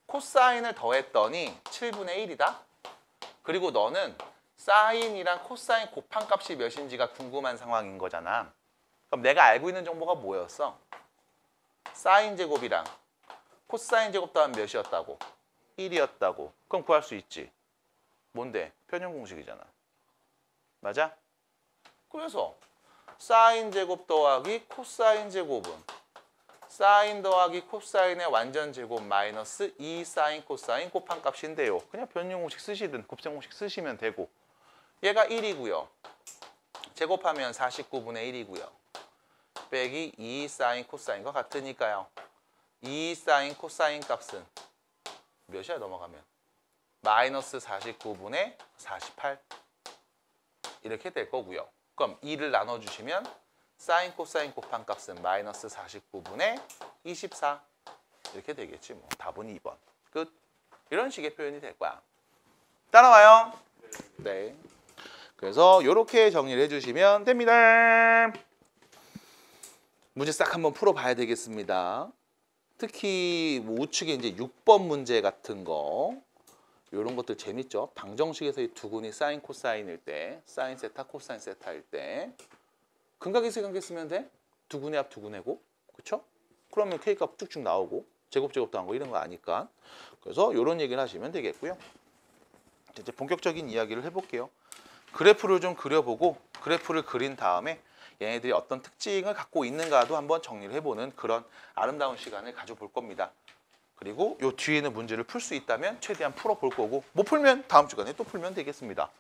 코사인을 더했더니 7분의 1이다. 그리고 너는 사인이랑 코사인 곱한 값이 몇인지가 궁금한 상황인 거잖아. 그럼 내가 알고 있는 정보가 뭐였어? 사인 제곱이랑 코사인 제곱 더하면 몇이었다고? 1이었다고. 그럼 구할 수 있지. 뭔데? 편형 공식이잖아. 맞아? 그래서 사인 제곱 더하기 코사인 제곱은 사인 더하기 코사인의 완전 제곱 마이너스 2 사인 코사인 곱한 값인데요. 그냥 변형 공식 쓰시든 곱셈 공식 쓰시면 되고 얘가 1이고요. 제곱하면 49분의 1이고요. 빼기 2 사인 코사인과 같으니까요. 2 사인 코사인 값은 몇이야 넘어가면? 마이너스 49분의 48 이렇게 될 거고요. 그럼 2를 나눠주시면 사인 코사인 곱한 값은 마이너스 49분의 24 이렇게 되겠지 뭐. 답은 2번. 끝. 이런 식의 표현이 될 거야. 따라와요. 네. 그래서 이렇게 정리를 해주시면 됩니다. 문제 싹 한번 풀어봐야 되겠습니다. 특히 뭐 우측에 이제 6번 문제 같은 거 이런 것들 재밌죠. 방정식에서의 두근이 사인 코사인일 때, 사인 세타 코사인 세타일 때 근각의 관계 쓰면 돼. 두근의 합 두근의고, 그렇죠? 그러면 K값 쭉쭉 나오고 제곱도 한 거 이런 거 아니까. 그래서 이런 얘기를 하시면 되겠고요. 이제 본격적인 이야기를 해볼게요. 그래프를 좀 그려보고 그래프를 그린 다음에 얘네들이 어떤 특징을 갖고 있는가도 한번 정리를 해보는 그런 아름다운 시간을 가져볼 겁니다. 그리고 요 뒤에는 문제를 풀 수 있다면 최대한 풀어볼 거고 못 풀면 다음 주간에 또 풀면 되겠습니다.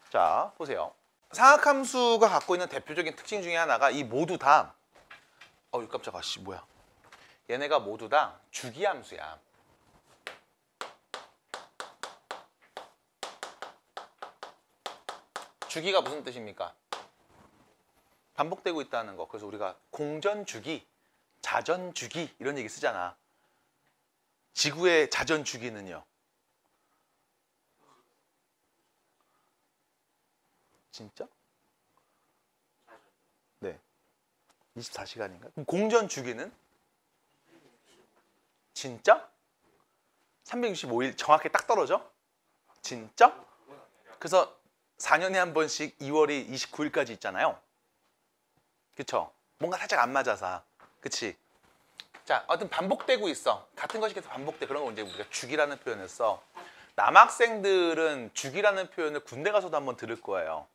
자, 보세요. 상악함수가 갖고 있는 대표적인 특징 중에 하나가 이 모두 다 깜짝아 씨 뭐야. 얘네가 모두 다 주기함수야. 주기가 무슨 뜻입니까? 반복되고 있다는 거. 그래서 우리가 공전주기, 자전주기 이런 얘기 쓰잖아. 지구의 자전주기는요? 진짜? 네. 24시간인가? 그럼 공전주기는? 진짜? 365일 정확히 딱 떨어져? 진짜? 그래서 4년에 한 번씩 2월이 29일까지 있잖아요. 그쵸? 뭔가 살짝 안 맞아서. 그치? 자, 어떤 반복되고 있어. 같은 것이 계속 반복돼. 그런 거 이제 우리가 주기라는 표현을 써. 남학생들은 주기라는 표현을 군대 가서도 한번 들을 거예요.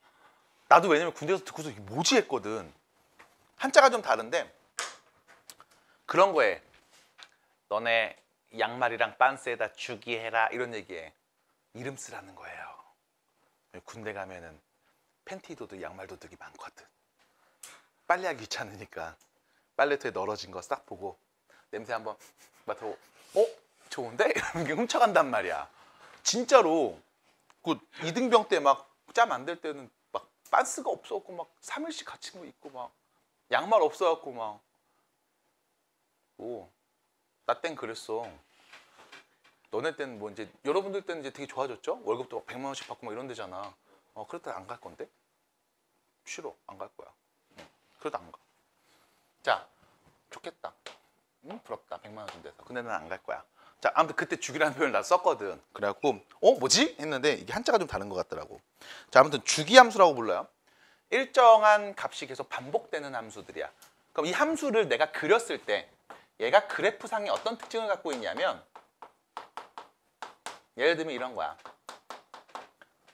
나도 왜냐면 군대에서 듣고서 이게 뭐지 했거든. 한자가 좀 다른데 그런 거에 너네 양말이랑 빤스에다 주기해라 이런 얘기에 이름 쓰라는 거예요. 군대 가면은 팬티 도둑, 양말 도둑이 많거든. 빨래하기 귀찮으니까 빨래터에 널어진 거 싹 보고 냄새 한번 맡아보고 좋은데? 이러면 훔쳐간단 말이야. 진짜로 그 이등병 때 막 짬 안 될 때는 막 빤스가 없어갖고 막 3일씩 갇힌 거 입고 막 양말 없어갖고 막 나 땐 그랬어. 너네 때는 뭐 이제 여러분들 때는 이제 되게 좋아졌죠? 월급도 막 100만 원씩 받고 막 이런 데잖아. 그럴 때 안 갈 건데? 싫어. 안 갈 거야. 그래도 안 가. 자, 좋겠다. 부럽다. 100만 원 준 데서. 근데 난 안 갈 거야. 자, 아무튼 그때 주기라는 표현을 나 썼거든. 그래갖고 뭐지? 했는데 이게 한자가 좀 다른 것 같더라고. 자, 아무튼 주기함수라고 불러요. 일정한 값이 계속 반복되는 함수들이야. 그럼 이 함수를 내가 그렸을 때 얘가 그래프상에 어떤 특징을 갖고 있냐면 예를 들면 이런 거야.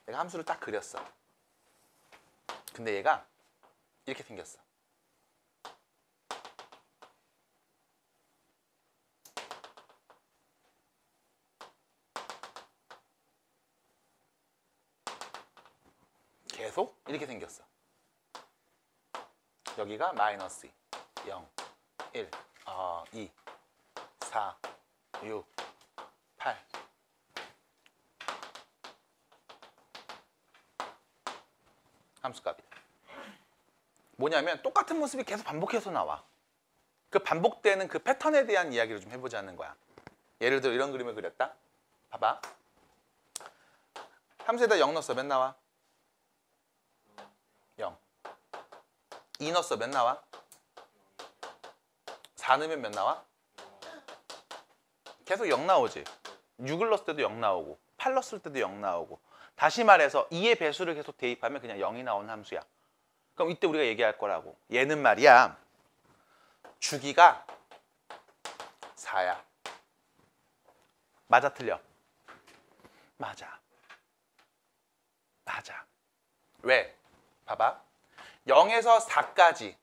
내가 함수를 딱 그렸어. 근데 얘가 이렇게 생겼어. 계속 이렇게 생겼어. 여기가 마이너스 0, 1, 2, 4, 6, 8 함수값이 뭐냐면 똑같은 모습이 계속 반복해서 나와. 그 반복되는 그 패턴에 대한 이야기를 좀 해보자는 거야. 예를 들어 이런 그림을 그렸다. 봐봐. 함수에다 0 넣었어. 몇 나와? 0. 2 넣었어. 몇 나와? 4 넣으면 몇 나와? 계속 0 나오지. 6을 넣었을 때도 0 나오고 8 넣었을 때도 0 나오고. 다시 말해서 2의 배수를 계속 대입하면 그냥 0이 나오는 함수야. 그럼 이때 우리가 얘기할 거라고. 얘는 말이야. 주기가 4야. 맞아 틀려? 맞아. 맞아. 왜? 봐봐. 0에서 4까지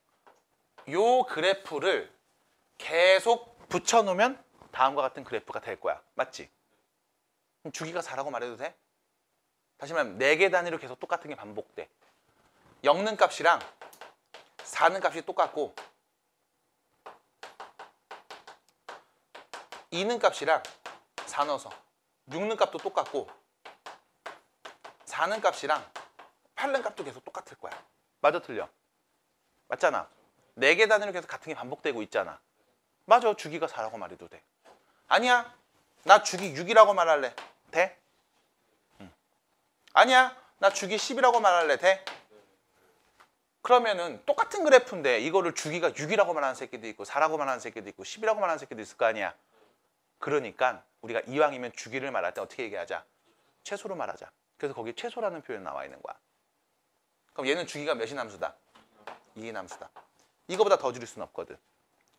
요 그래프를 계속 붙여놓으면 다음과 같은 그래프가 될 거야. 맞지? 그럼 주기가 4라고 말해도 돼? 다시 말하면 4개 단위로 계속 똑같은 게 반복돼. 0는 값이랑 4는 값이 똑같고 2는 값이랑 4 넣어서 6는 값도 똑같고 4는 값이랑 8는 값도 계속 똑같을 거야. 맞아 틀려? 맞잖아. 4개 단위로 계속 같은 게 반복되고 있잖아. 맞아. 주기가 4라고 말해도 돼. 아니야. 나 주기 6이라고 말할래. 돼? 응. 아니야. 나 주기 10이라고 말할래. 돼? 그러면은 똑같은 그래프인데 이거를 주기가 6이라고 말하는 새끼도 있고 4라고 말하는 새끼도 있고 10이라고 말하는 새끼도 있을 거 아니야. 그러니까 우리가 이왕이면 주기를 말할 때 어떻게 얘기하자? 최소로 말하자. 그래서 거기 최소라는 표현 나와 있는 거야. 그럼 얘는 주기가 몇인 함수다? 2인 함수다. 이거보다 더 줄일 수는 없거든.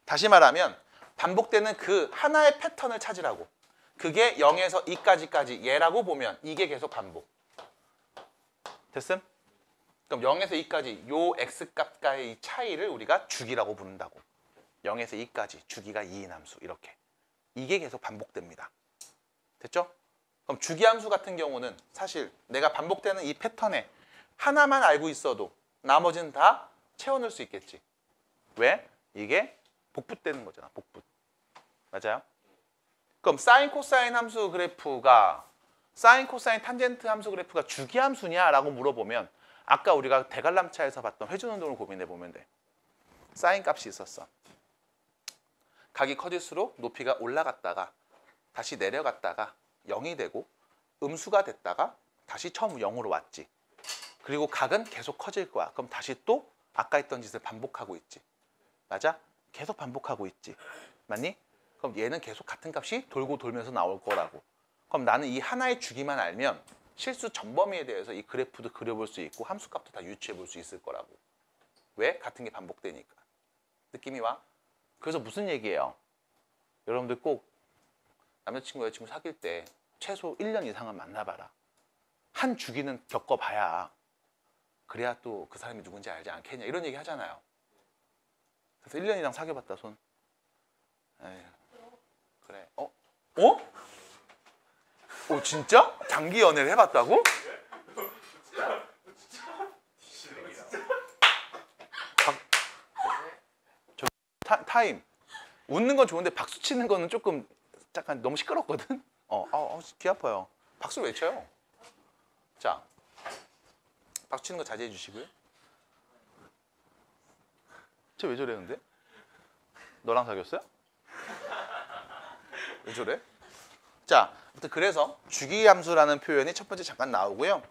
다시 말하면 반복되는 그 하나의 패턴을 찾으라고. 그게 0에서 2까지까지 얘라고 보면 이게 계속 반복. 됐음? 그럼 0에서 2까지 요 x값과의 이 차이를 우리가 주기라고 부른다고. 0에서 2까지 주기가 2인 함수 이렇게. 이게 계속 반복됩니다. 됐죠? 그럼 주기함수 같은 경우는 사실 내가 반복되는 이 패턴에 하나만 알고 있어도 나머지는 다 채워넣을 수 있겠지. 왜? 이게 복붙되는 거잖아. 복붙. 맞아요? 그럼 사인 코사인 함수 그래프가 사인 코사인 탄젠트 함수 그래프가 주기함수냐라고 물어보면 아까 우리가 대관람차에서 봤던 회전운동을 고민해 보면 돼. 사인 값이 있었어. 각이 커질수록 높이가 올라갔다가 다시 내려갔다가 0이 되고 음수가 됐다가 다시 처음 0으로 왔지. 그리고 각은 계속 커질 거야. 그럼 다시 또 아까 했던 짓을 반복하고 있지. 맞아? 계속 반복하고 있지. 맞니? 그럼 얘는 계속 같은 값이 돌고 돌면서 나올 거라고. 그럼 나는 이 하나의 주기만 알면 실수 전범위에 대해서 이 그래프도 그려볼 수 있고 함수값도 다 유추해 볼 수 있을 거라고. 왜? 같은 게 반복되니까. 느낌이 와? 그래서 무슨 얘기예요? 여러분들 꼭 남자친구, 여자친구 사귈 때 최소 1년 이상은 만나봐라. 한 주기는 겪어봐야 그래야 또 그 사람이 누군지 알지 않겠냐 이런 얘기 하잖아요. 그래서 1년 이상 사귀어봤다 손. 에휴, 그래. 어? 어? 오 진짜? 장기 연애를 해봤다고? 타임. 웃는 건 좋은데 박수 치는 거는 조금 약간 너무 시끄럽거든? 귀 아파요. 박수를 외쳐요. 자, 박수 치는 거 자제해 주시고요. 쟤 왜 저래 근데? 너랑 사귀었어요? 왜 저래? 자, 아무튼 그래서 주기함수라는 표현이 첫 번째 잠깐 나오고요.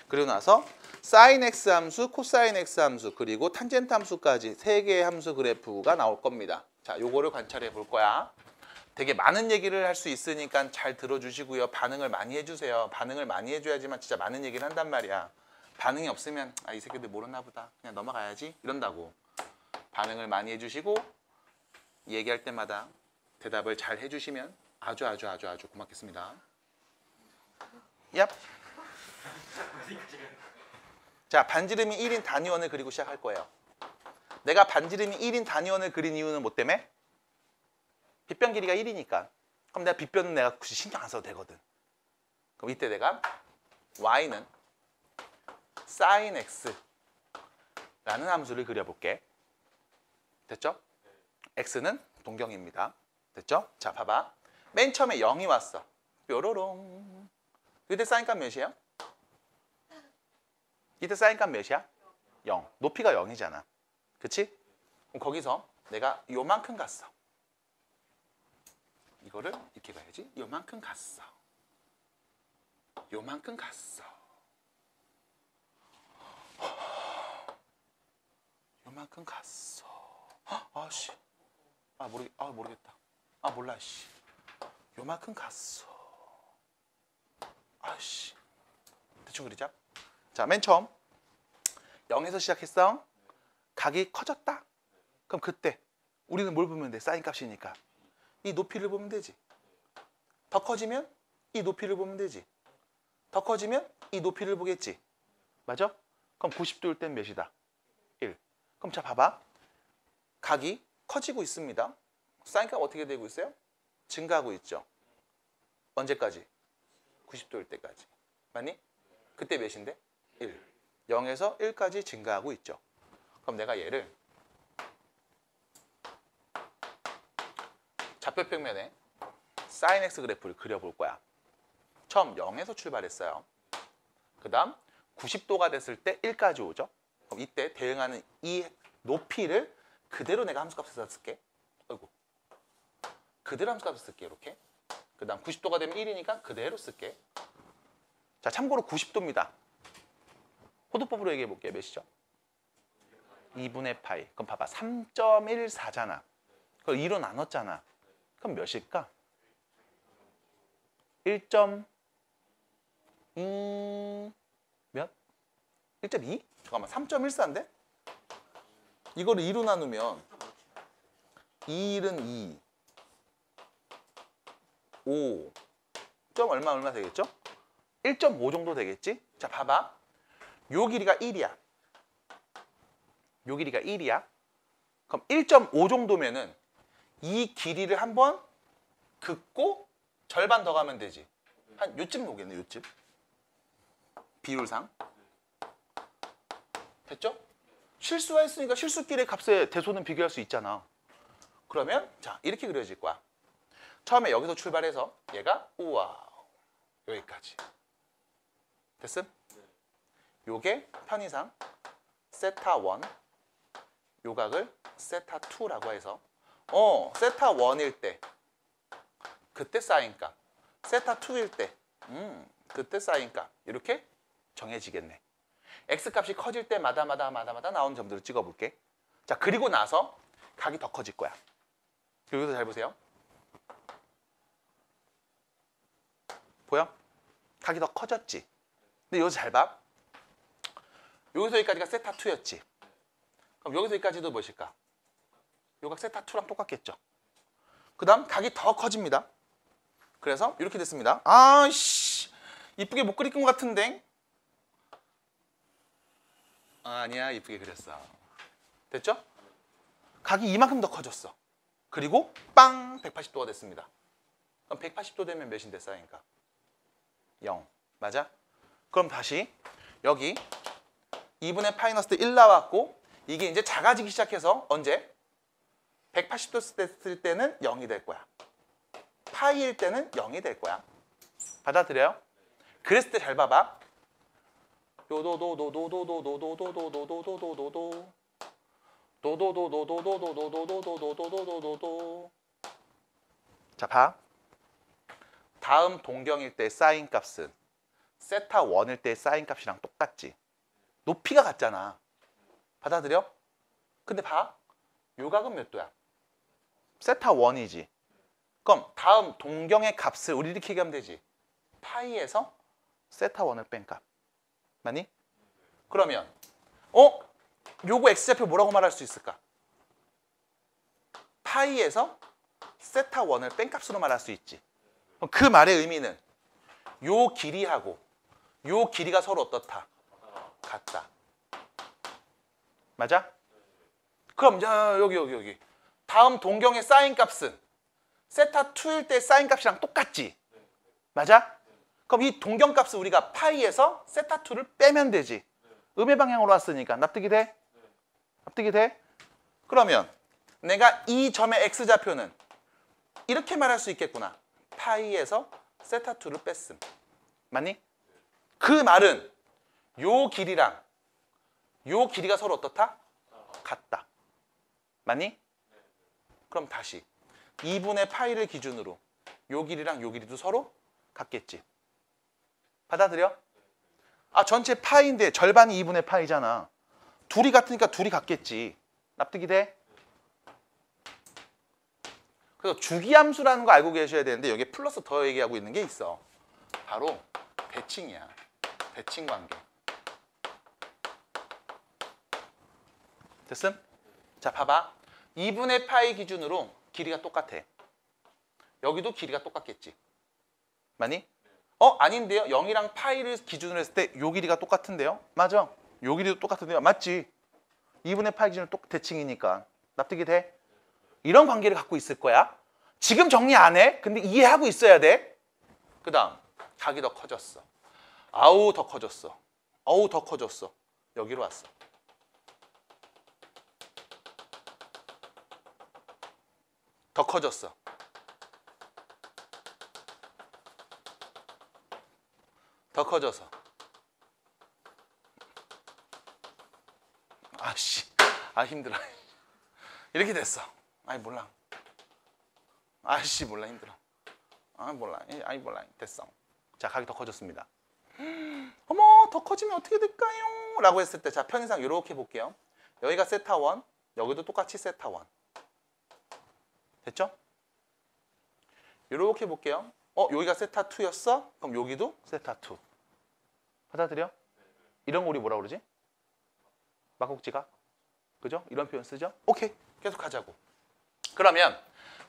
그리고 나서 사인 x 함수, 코사인 x 함수, 그리고 탄젠트 함수까지 3개의 함수 그래프가 나올 겁니다. 자, 요거를 관찰해 볼 거야. 되게 많은 얘기를 할 수 있으니까 잘 들어주시고요. 반응을 많이 해주세요. 반응을 많이 해줘야지만 진짜 많은 얘기를 한단 말이야. 반응이 없으면 이 새끼들 모르나 보다. 그냥 넘어가야지. 이런다고. 반응을 많이 해주시고 얘기할 때마다 대답을 잘 해주시면 아주 고맙겠습니다. 얍. 자, 반지름이 1인 단위원을 그리고 시작할 거예요. 내가 반지름이 1인 단위원을 그린 이유는 뭐 때문에? 빗변 길이가 1이니까. 그럼 내가 빗변은 내가 굳이 신경 안 써도 되거든. 그럼 이때 내가 y는 sin x라는 함수를 그려볼게. 됐죠? x는 동경입니다. 됐죠? 자, 봐봐. 맨 처음에 0이 왔어. 뾰로롱. 이때 사인값 몇이에요? 이때 사인값 몇이야? 0. 높이가 0이잖아. 그치? 그럼 거기서 내가 요만큼 갔어. 이거를 이렇게 가야지. 요만큼 갔어. 요만큼 갔어. 요만큼 갔어. 아씨. 모르겠다. 몰라 씨. 요만큼 갔어. 아씨. 대충 그리자. 자, 맨 처음 0에서 시작했어. 각이 커졌다. 그럼 그때 우리는 뭘 보면 돼? 사인 값이니까. 이 높이를 보면 되지. 더 커지면 이 높이를 보면 되지. 더 커지면 이 높이를 보겠지. 맞아? 그럼 90도일 땐 몇이다? 1. 그럼 자 봐봐. 각이 커지고 있습니다. 사인값 어떻게 되고 있어요? 증가하고 있죠. 언제까지? 90도일 때까지. 맞니? 그때 몇인데? 1. 0에서 1까지 증가하고 있죠. 그럼 내가 얘를 좌표평면에 sin x 그래프를 그려볼 거야. 처음 0에서 출발했어요. 그 다음 90도가 됐을 때 1까지 오죠. 그럼 이때 대응하는 이 높이를 그대로 내가 함수값에서 쓸게. 어이구. 그대로 함수값에서 쓸게. 이렇게. 그 다음 90도가 되면 1이니까 그대로 쓸게. 자, 참고로 90도입니다. 호도법으로 얘기해 볼게요. 몇이죠? 2분의 파이. 그럼 봐봐. 3.14잖아. 그걸 2로 나눴잖아. 그럼 몇일까? 1.2 몇? 1.2? 잠깐만. 3.14인데? 이거를 2로 나누면 2는 2 5 점 얼마 되겠죠? 1.5 정도 되겠지? 자, 봐봐. 요 길이가 1이야. 요 길이가 1이야. 그럼 1.5 정도면은 이 길이를 한번 긋고 절반 더 가면 되지. 한 요쯤 오겠네, 요쯤. 비율상. 됐죠? 실수가 했으니까 실수끼리의 값의 대소는 비교할 수 있잖아. 그러면 자, 이렇게 그려질 거야. 처음에 여기서 출발해서 얘가 우와 여기까지. 됐음? 요게 편의상 세타 1, 요각을 세타 2라고 해서 세타 1일 때 그때 사인값, 세타 2일 때 그때 사인값 이렇게 정해지겠네. x값이 커질 때마다 나오는 점들을 찍어볼게. 자, 그리고 나서 각이 더 커질 거야. 여기서 잘 보세요. 보여? 각이 더 커졌지. 근데 여기서 잘 봐. 여기서 여기까지가 세타 2였지. 그럼 여기서 여기까지도 무엇일까? 요각 세타 2랑 똑같겠죠. 그 다음 각이 더 커집니다. 그래서 이렇게 됐습니다. 아씨 이쁘게 못 그릴 것 같은데. 아니야, 이쁘게 그렸어. 됐죠? 각이 이만큼 더 커졌어. 그리고 빵 180도가 됐습니다. 그럼 180도 되면 몇인데 사인값? 0. 맞아? 그럼 다시 여기 2분의 파이너스 1 나왔고 이게 이제 작아지기 시작해서 언제? 180도 됐을 때는 0이 될 거야. 파이일 때는 0이 될 거야. 받아들여요? 그랬을 때 잘 봐봐. 자, 봐. 다음 동경일 때 사인 값은 세타 1일 때 사인 값이랑 똑같지. 높이가 같잖아. 받아들여? 근데 봐. 요각은 몇 도야? 세타 1이지. 그럼 다음 동경의 값을 우리 이렇게 얘기하면 되지. 파이에서 세타 1을 뺀 값. 맞니? 그러면 요거 x좌표 뭐라고 말할 수 있을까? 파이에서 세타 1을 뺀 값으로 말할 수 있지. 그럼 그 말의 의미는 요 길이하고 요 길이가 서로 어떻다? 같다. 맞아? 그럼 여기 다음 동경의 사인 값은 세타 2일 때 사인 값이랑 똑같지? 맞아? 그럼 이 동경 값을 우리가 파이에서 세타 2를 빼면 되지. 음의 방향으로 왔으니까 납득이 돼? 납득이 돼? 그러면 내가 이 점의 x좌표는 이렇게 말할 수 있겠구나. 파이에서 세타 2를 뺐음. 맞니? 그 말은 요 길이랑 요 길이가 서로 어떻다? 같다. 맞니? 그럼 다시 2분의 파이를 기준으로 요 길이랑 요 길이도 서로 같겠지. 받아들여? 아, 전체 파이인데 절반이 2분의 파이잖아. 둘이 같으니까 둘이 같겠지. 납득이 돼? 그래서 주기함수라는 거 알고 계셔야 되는데 여기에 플러스 더 얘기하고 있는 게 있어. 바로 대칭이야. 대칭 관계. 됐음? 자, 봐봐. 2분의 파이 기준으로 길이가 똑같아. 여기도 길이가 똑같겠지. 맞니? 아닌데요. 0이랑 파이를 기준으로 했을 때 요 길이가 똑같은데요. 맞아. 요 길이도 똑같은데요. 맞지? 2분의 파이 기준으로 대칭이니까. 납득이 돼? 이런 관계를 갖고 있을 거야. 지금 정리 안 해. 근데 이해하고 있어야 돼. 그 다음 각이 더 커졌어. 아우 더 커졌어. 어우 더 커졌어. 여기로 왔어. 더 커졌어. 더 커져서. 아씨, 아 힘들어. 이렇게 됐어. 아이 몰라. 아씨 몰라 힘들어. 아 몰라. 아이 몰라 됐어. 자 각이 더 커졌습니다. 어머 더 커지면 어떻게 될까요? 라고 했을 때 자 편의상 이렇게 볼게요. 여기가 세타 1, 여기도 똑같이 세타 1. 됐죠? 이렇게 볼게요. 여기가 세타 2였어? 그럼 여기도 세타 2. 받아들여? 이런 거 우리 뭐라 그러지? 막국지각? 그죠? 이런 표현 쓰죠? 오케이. 계속 하자고. 그러면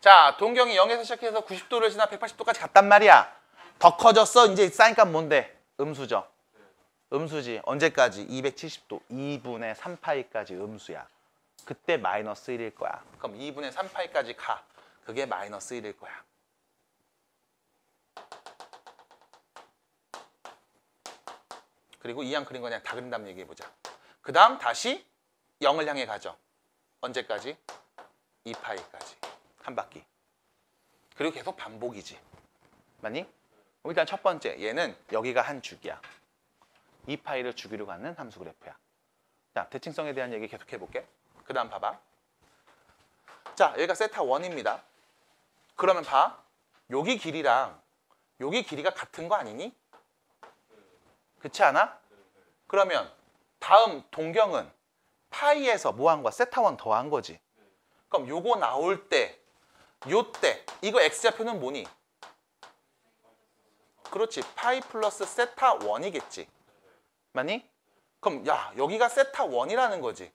자 동경이 0에서 시작해서 90도를 지나 180도까지 갔단 말이야. 더 커졌어. 이제 사인값 뭔데? 음수죠. 음수지. 언제까지? 270도. 2분의 3파이까지 음수야. 그때 마이너스 1일 거야. 그럼 2분의 3파이까지 가. 그게 마이너스 1일 거야. 그리고 이왕 그린 거 그냥 다 그린다면 얘기해보자. 그 다음 다시 0을 향해 가죠. 언제까지? 2파이까지. 한 바퀴. 그리고 계속 반복이지. 맞니? 일단 첫 번째, 얘는 여기가 한 주기야. 2파이를 주기로 갖는 함수 그래프야. 자, 대칭성에 대한 얘기 계속 해볼게. 그 다음 봐봐. 자, 여기가 세타 1입니다. 그러면 봐. 여기 길이랑 여기 길이가 같은 거 아니니? 그렇지 않아? 그러면 다음 동경은 파이에서 뭐 한 거야? 세타 1 더한 거지. 그럼 요거 나올 때, 요때 이거 x좌표는 뭐니? 그렇지. 파이 플러스 세타 1이겠지. 맞니? 그럼 야 여기가 세타 1이라는 거지.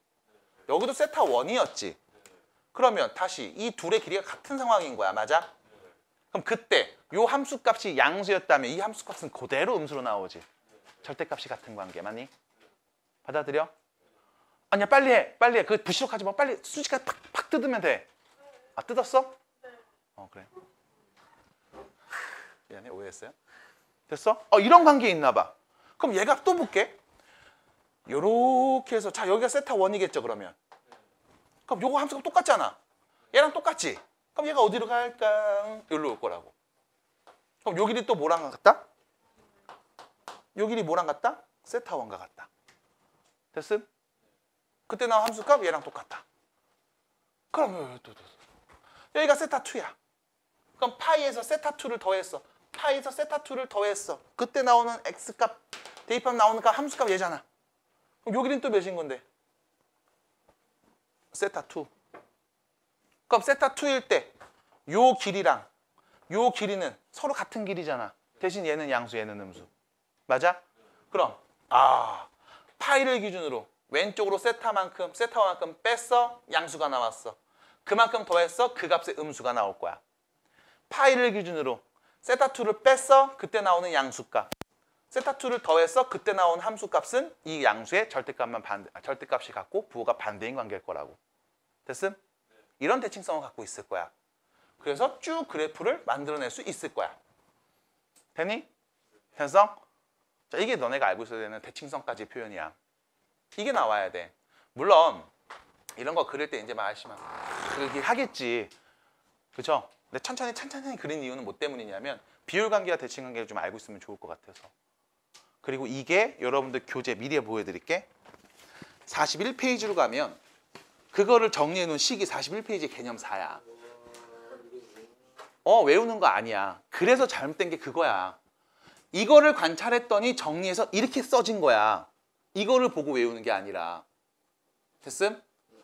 여기도 세타 1이었지. 그러면 다시 이 둘의 길이가 같은 상황인 거야. 맞아? 그럼 그때 요 함수값이 양수였다면 이 함수값은 그대로 음수로 나오지. 절대값이 같은 관계. 맞니? 받아들여? 아니야 빨리 해. 빨리 해. 그 부시럭하지 마. 빨리 수직까지 팍팍 뜯으면 돼. 아 뜯었어? 그래. 미안해. 오해했어요? 됐어? 이런 관계 있나 봐. 그럼 얘가 또 볼게. 요렇게 해서 자 여기가 세타 1이겠죠 그러면. 그럼 요거 함수가 똑같잖아. 얘랑 똑같지? 그럼 얘가 어디로 갈까? 여기로 올 거라고. 그럼 요 길이 또 뭐랑 같다? 요 길이 뭐랑 같다? 세타 1과 같다. 됐음? 그때 나온 함수값 얘랑 똑같다. 그럼 여기가 세타 2야. 그럼 파이에서 세타 2를 더했어. 파이에서 세타 2를 더했어. 그때 나오는 x값 대입하면 나오는 값 함수값 얘잖아. 그럼 요 길이는 또 몇인 건데? 세타 2. 그럼 세타 2일 때 요 길이랑 요 길이는 서로 같은 길이잖아. 대신 얘는 양수, 얘는 음수. 맞아? 그럼 파이를 기준으로 왼쪽으로 세타만큼, 세타만큼 뺐어. 양수가 나왔어. 그만큼 더했어. 그 값의 음수가 나올 거야. 파이를 기준으로 세타 2를 뺐어. 그때 나오는 양수값. 세타 2를 더했어. 그때 나오는 함수값은 이 양수의 절대값이 같고 부호가 반대인 관계일 거라고. 됐음? 이런 대칭성을 갖고 있을 거야. 그래서 쭉 그래프를 만들어낼 수 있을 거야. 됐니? 됐어? 자, 이게 너네가 알고 있어야 되는 대칭성까지 표현이야. 이게 나와야 돼. 물론 이런 거 그릴 때 이제 막 아시면 그러긴 하겠지. 그죠? 근데 천천히 그린 이유는 뭐 때문이냐면 비율관계와 대칭관계를 좀 알고 있으면 좋을 것 같아서. 그리고 이게 여러분들 교재 미리에 보여드릴게. 41페이지로 가면 그거를 정리해 놓은 식이 41페이지 개념4야. 외우는 거 아니야. 그래서 잘못된 게 그거야. 이거를 관찰했더니 정리해서 이렇게 써진 거야. 이거를 보고 외우는 게 아니라. 됐음?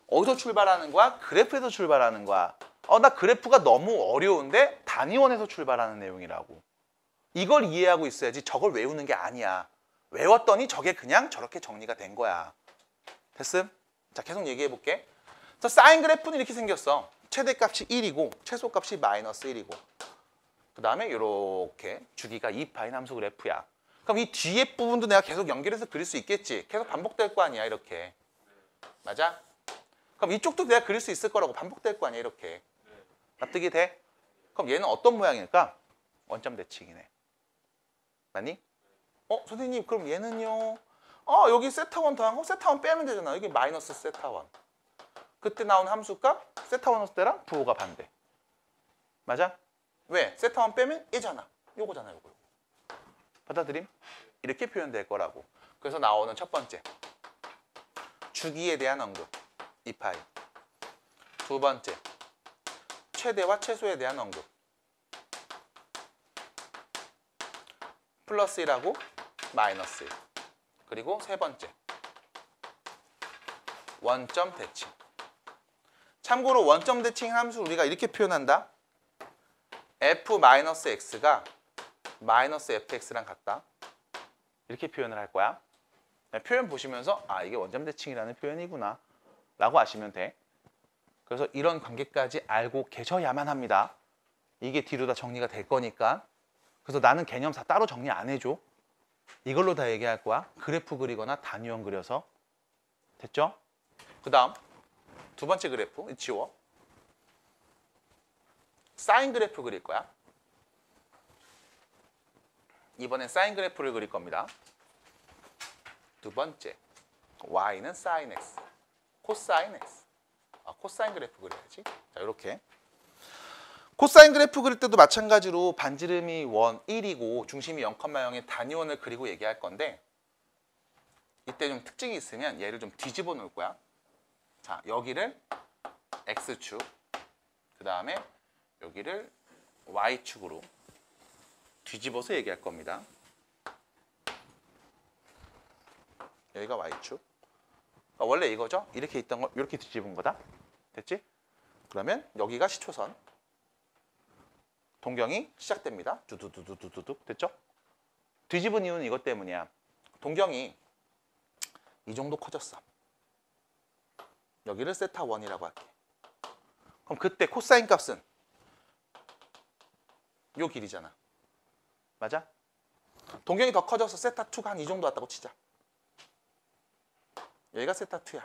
어디서 출발하는 거야? 그래프에서 출발하는 거야. 나 그래프가 너무 어려운데 단위원에서 출발하는 내용이라고. 이걸 이해하고 있어야지 저걸 외우는 게 아니야. 외웠더니 저게 그냥 저렇게 정리가 된 거야. 됐음? 자, 계속 얘기해 볼게. 자, 사인 그래프는 이렇게 생겼어. 최대값이 1이고 최소값이 마이너스 1이고 그 다음에 이렇게 주기가 2파인 함수 그래프야. 그럼 이 뒤에 부분도 내가 계속 연결해서 그릴 수 있겠지. 계속 반복될 거 아니야 이렇게. 맞아? 그럼 이쪽도 내가 그릴 수 있을 거라고 반복될 거 아니야 이렇게. 납득이 돼? 그럼 얘는 어떤 모양일까? 원점 대칭이네. 맞니? 선생님 그럼 얘는요? 여기 세타1 더한 거 세타1 빼면 되잖아. 여기 마이너스 세타1. 그때 나온 함수값 세타1 넣을 때랑 부호가 반대. 맞아? 왜? 세타1 빼면 얘잖아. 요거잖아 요거. 받아들임? 이렇게 표현될 거라고. 그래서 나오는 첫 번째 주기에 대한 언급 2파이. 두 번째 최대와 최소에 대한 언급 플러스 1하고 마이너스 1. 그리고 세 번째 원점 대칭. 참고로 원점 대칭 함수 우리가 이렇게 표현한다. f-x가 마이너스 fx랑 같다. 이렇게 표현을 할 거야. 표현 보시면서 이게 원점 대칭이라는 표현이구나 라고 아시면 돼. 그래서 이런 관계까지 알고 계셔야만 합니다. 이게 뒤로 다 정리가 될 거니까. 그래서 나는 개념사 따로 정리 안 해줘. 이걸로 다 얘기할 거야. 그래프 그리거나 단위원 그려서. 됐죠? 그 다음 두 번째 그래프 지워. 사인 그래프 그릴 거야. 이번엔 사인 그래프를 그릴 겁니다. 두 번째 y는 sin x, 코사인 x. 코사인 그래프 그려야지. 자, 이렇게. 코사인 그래프 그릴 때도 마찬가지로 반지름이 1이고 중심이 0,0의 단위원을 그리고 얘기할 건데 이때 좀 특징이 있으면 얘를 좀 뒤집어 놓을 거야. 자, 여기를 x축, 그 다음에 여기를 y축으로 뒤집어서 얘기할 겁니다. 여기가 y축. 원래 이거죠? 이렇게 있던 걸 이렇게 뒤집은 거다. 됐지? 그러면 여기가 시초선. 동경이 시작됩니다. 두두두두두두. 됐죠? 뒤집은 이유는 이것 때문이야. 동경이 이 정도 커졌어. 여기를 세타1이라고 할게. 그럼 그때 코사인 값은 요 길이잖아. 맞아? 동경이 더 커져서 세타2가 한 이 정도 왔다고 치자. 여기가 세타2야.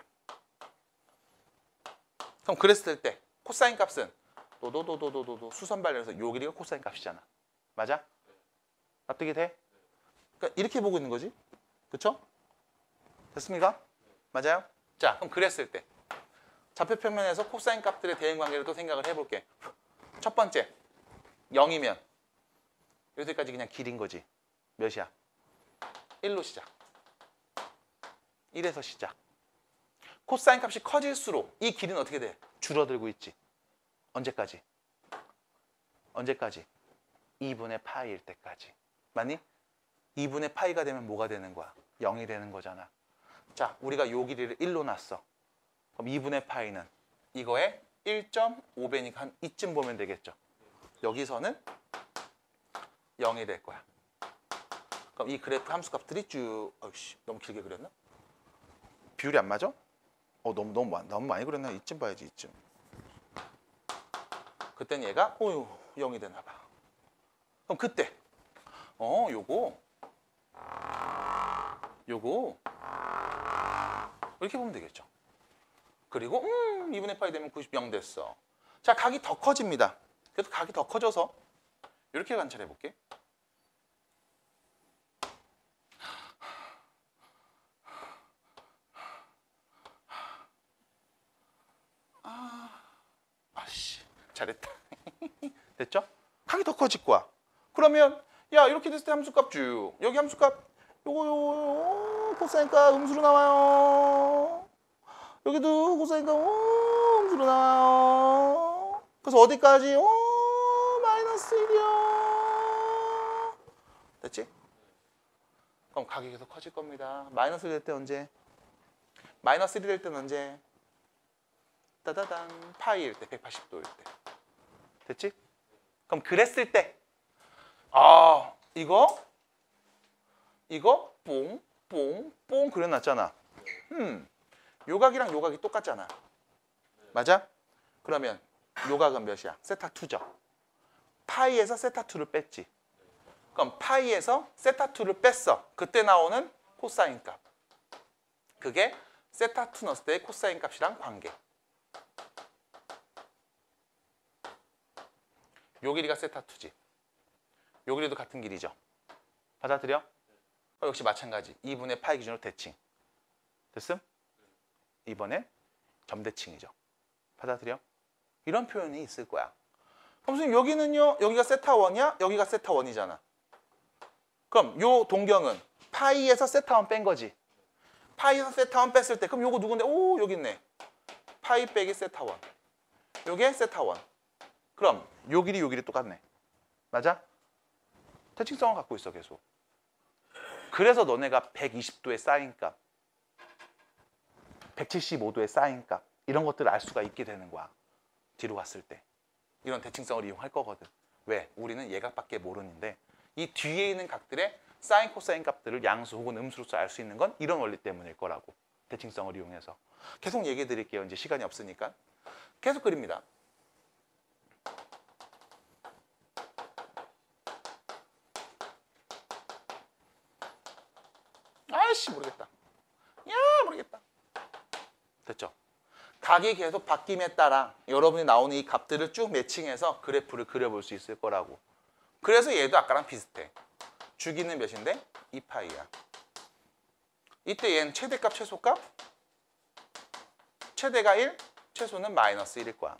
그럼 그랬을 때 코사인 값은 도도도도도도 수선 발려서 요 길이가 코사인 값이잖아. 맞아? 납득이 돼? 그러니까 이렇게 보고 있는 거지. 그쵸? 됐습니까? 맞아요? 자, 그럼 그랬을 때 좌표평면에서 코사인 값들의 대응 관계를 또 생각을 해볼게. 첫 번째 0이면 여기까지 그냥 길인 거지. 몇이야? 1로 시작. 1에서 시작. 코사인 값이 커질수록 이 길이는 어떻게 돼? 줄어들고 있지. 언제까지? 언제까지? 2분의 파이일 때까지. 맞니? 2분의 파이가 되면 뭐가 되는 거야? 0이 되는 거잖아. 자, 우리가 요 길이를 1로 놨어. 그럼 2분의 파이는 이거에 1.5배니까 한 이쯤 보면 되겠죠. 여기서는 0이 될 거야. 그럼 이 그래프 함수값들이 쭉 너무 길게 그렸나? 비율이 안 맞아? 너무 많이 그렸나? 이쯤 봐야지, 이쯤. 그땐 얘가 0이 되나 봐. 그럼 그때 요거 이렇게 보면 되겠죠. 그리고 2분의 파이 되면 90 됐어. 자, 각이 더 커집니다. 그래도 각이 더 커져서 이렇게 관찰해 볼게. 잘했다. 됐죠? 각이 더 커질 거야. 그러면 야, 이렇게 됐을 때 함수값 쭉. 여기 함수값 요거 코사인값 음수로 나와요. 여기도 코사인값 음수로 나와요. 그래서 어디까지? 마이너스 1이요. 됐지? 그럼 각이 계속 커질 겁니다. 마이너스 1 될 때 언제? 마이너스 1이 될 때는 언제? 따다단 파이일 때, 180도일 때. 됐지? 그럼 그랬을 때 이거 뽕 그려놨잖아. 요 각이랑 요 각이 똑같잖아. 맞아? 그러면 요 각은 몇이야? 세타2죠. 파이에서 세타2를 뺐지. 그럼 파이에서 세타2를 뺐어. 그때 나오는 코사인 값. 그게 세타2 넣었을 때의 코사인 값이랑 관계. 요 길이가 세타2지. 요 길이도 같은 길이죠. 받아들여? 역시 마찬가지. 2분의 파이 기준으로 대칭. 됐음? 이번엔 점대칭이죠. 받아들여? 이런 표현이 있을 거야. 그럼 선생님 여기는요. 여기가 세타1이야? 여기가 세타1이잖아. 그럼 요 동경은 파이에서 세타1 뺀 거지. 파이에서 세타1 뺐을 때 그럼 요거 누군데? 오 여기 있네. 파이 빼기 세타1. 요게 세타1. 그럼 요 길이 요 길이 똑같네. 맞아? 대칭성을 갖고 있어 계속. 그래서 너네가 120도의 사인값, 175도의 사인값 이런 것들을 알 수가 있게 되는 거야. 뒤로 갔을 때. 이런 대칭성을 이용할 거거든. 왜? 우리는 예각밖에 모르는데 이 뒤에 있는 각들의 사인, 코사인 값들을 양수 혹은 음수로서 알 수 있는 건 이런 원리 때문일 거라고. 대칭성을 이용해서. 계속 얘기해 드릴게요. 이제 시간이 없으니까. 계속 그립니다. 아이씨 모르겠다. 야 모르겠다. 됐죠? 각이 계속 바뀜에 따라 여러분이 나오는 이 값들을 쭉 매칭해서 그래프를 그려볼 수 있을 거라고. 그래서 얘도 아까랑 비슷해. 주기는 몇인데? 2파이야. 이때 얘는 최대값, 최소값? 최대가 1, 최소는 마이너스 1일 거야.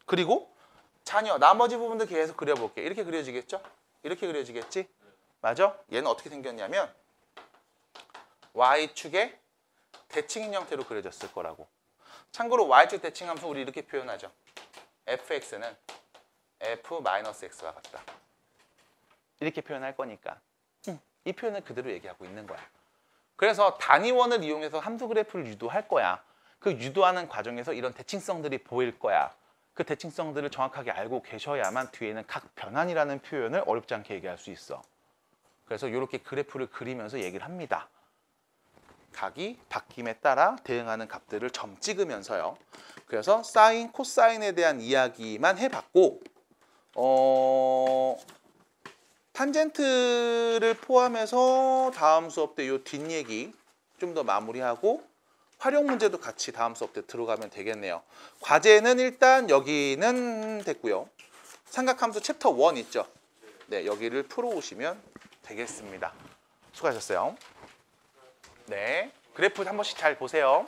그리고 자녀, 나머지 부분도 계속 그려볼게. 이렇게 그려지겠죠? 이렇게 그려지겠지? 맞아? 얘는 어떻게 생겼냐면 Y축에 대칭인 형태로 그려졌을 거라고. 참고로 Y축 대칭함수 우리 이렇게 표현하죠. fx는 f-x와 같다. 이렇게 표현할 거니까 이 표현을 그대로 얘기하고 있는 거야. 그래서 단위원을 이용해서 함수 그래프를 유도할 거야. 그 유도하는 과정에서 이런 대칭성들이 보일 거야. 그 대칭성들을 정확하게 알고 계셔야만 뒤에는 각 변환이라는 표현을 어렵지 않게 얘기할 수 있어. 그래서 이렇게 그래프를 그리면서 얘기를 합니다. 각이 바뀜에 따라 대응하는 값들을 점 찍으면서요. 그래서 사인, 코사인에 대한 이야기만 해봤고 탄젠트를 포함해서 다음 수업 때 이 뒷얘기 좀 더 마무리하고 활용 문제도 같이 다음 수업 때 들어가면 되겠네요. 과제는 일단 여기는 됐고요. 삼각함수 챕터 1 있죠? 네, 여기를 풀어오시면 되겠습니다. 수고하셨어요. 네, 그래프 한 번씩 잘 보세요.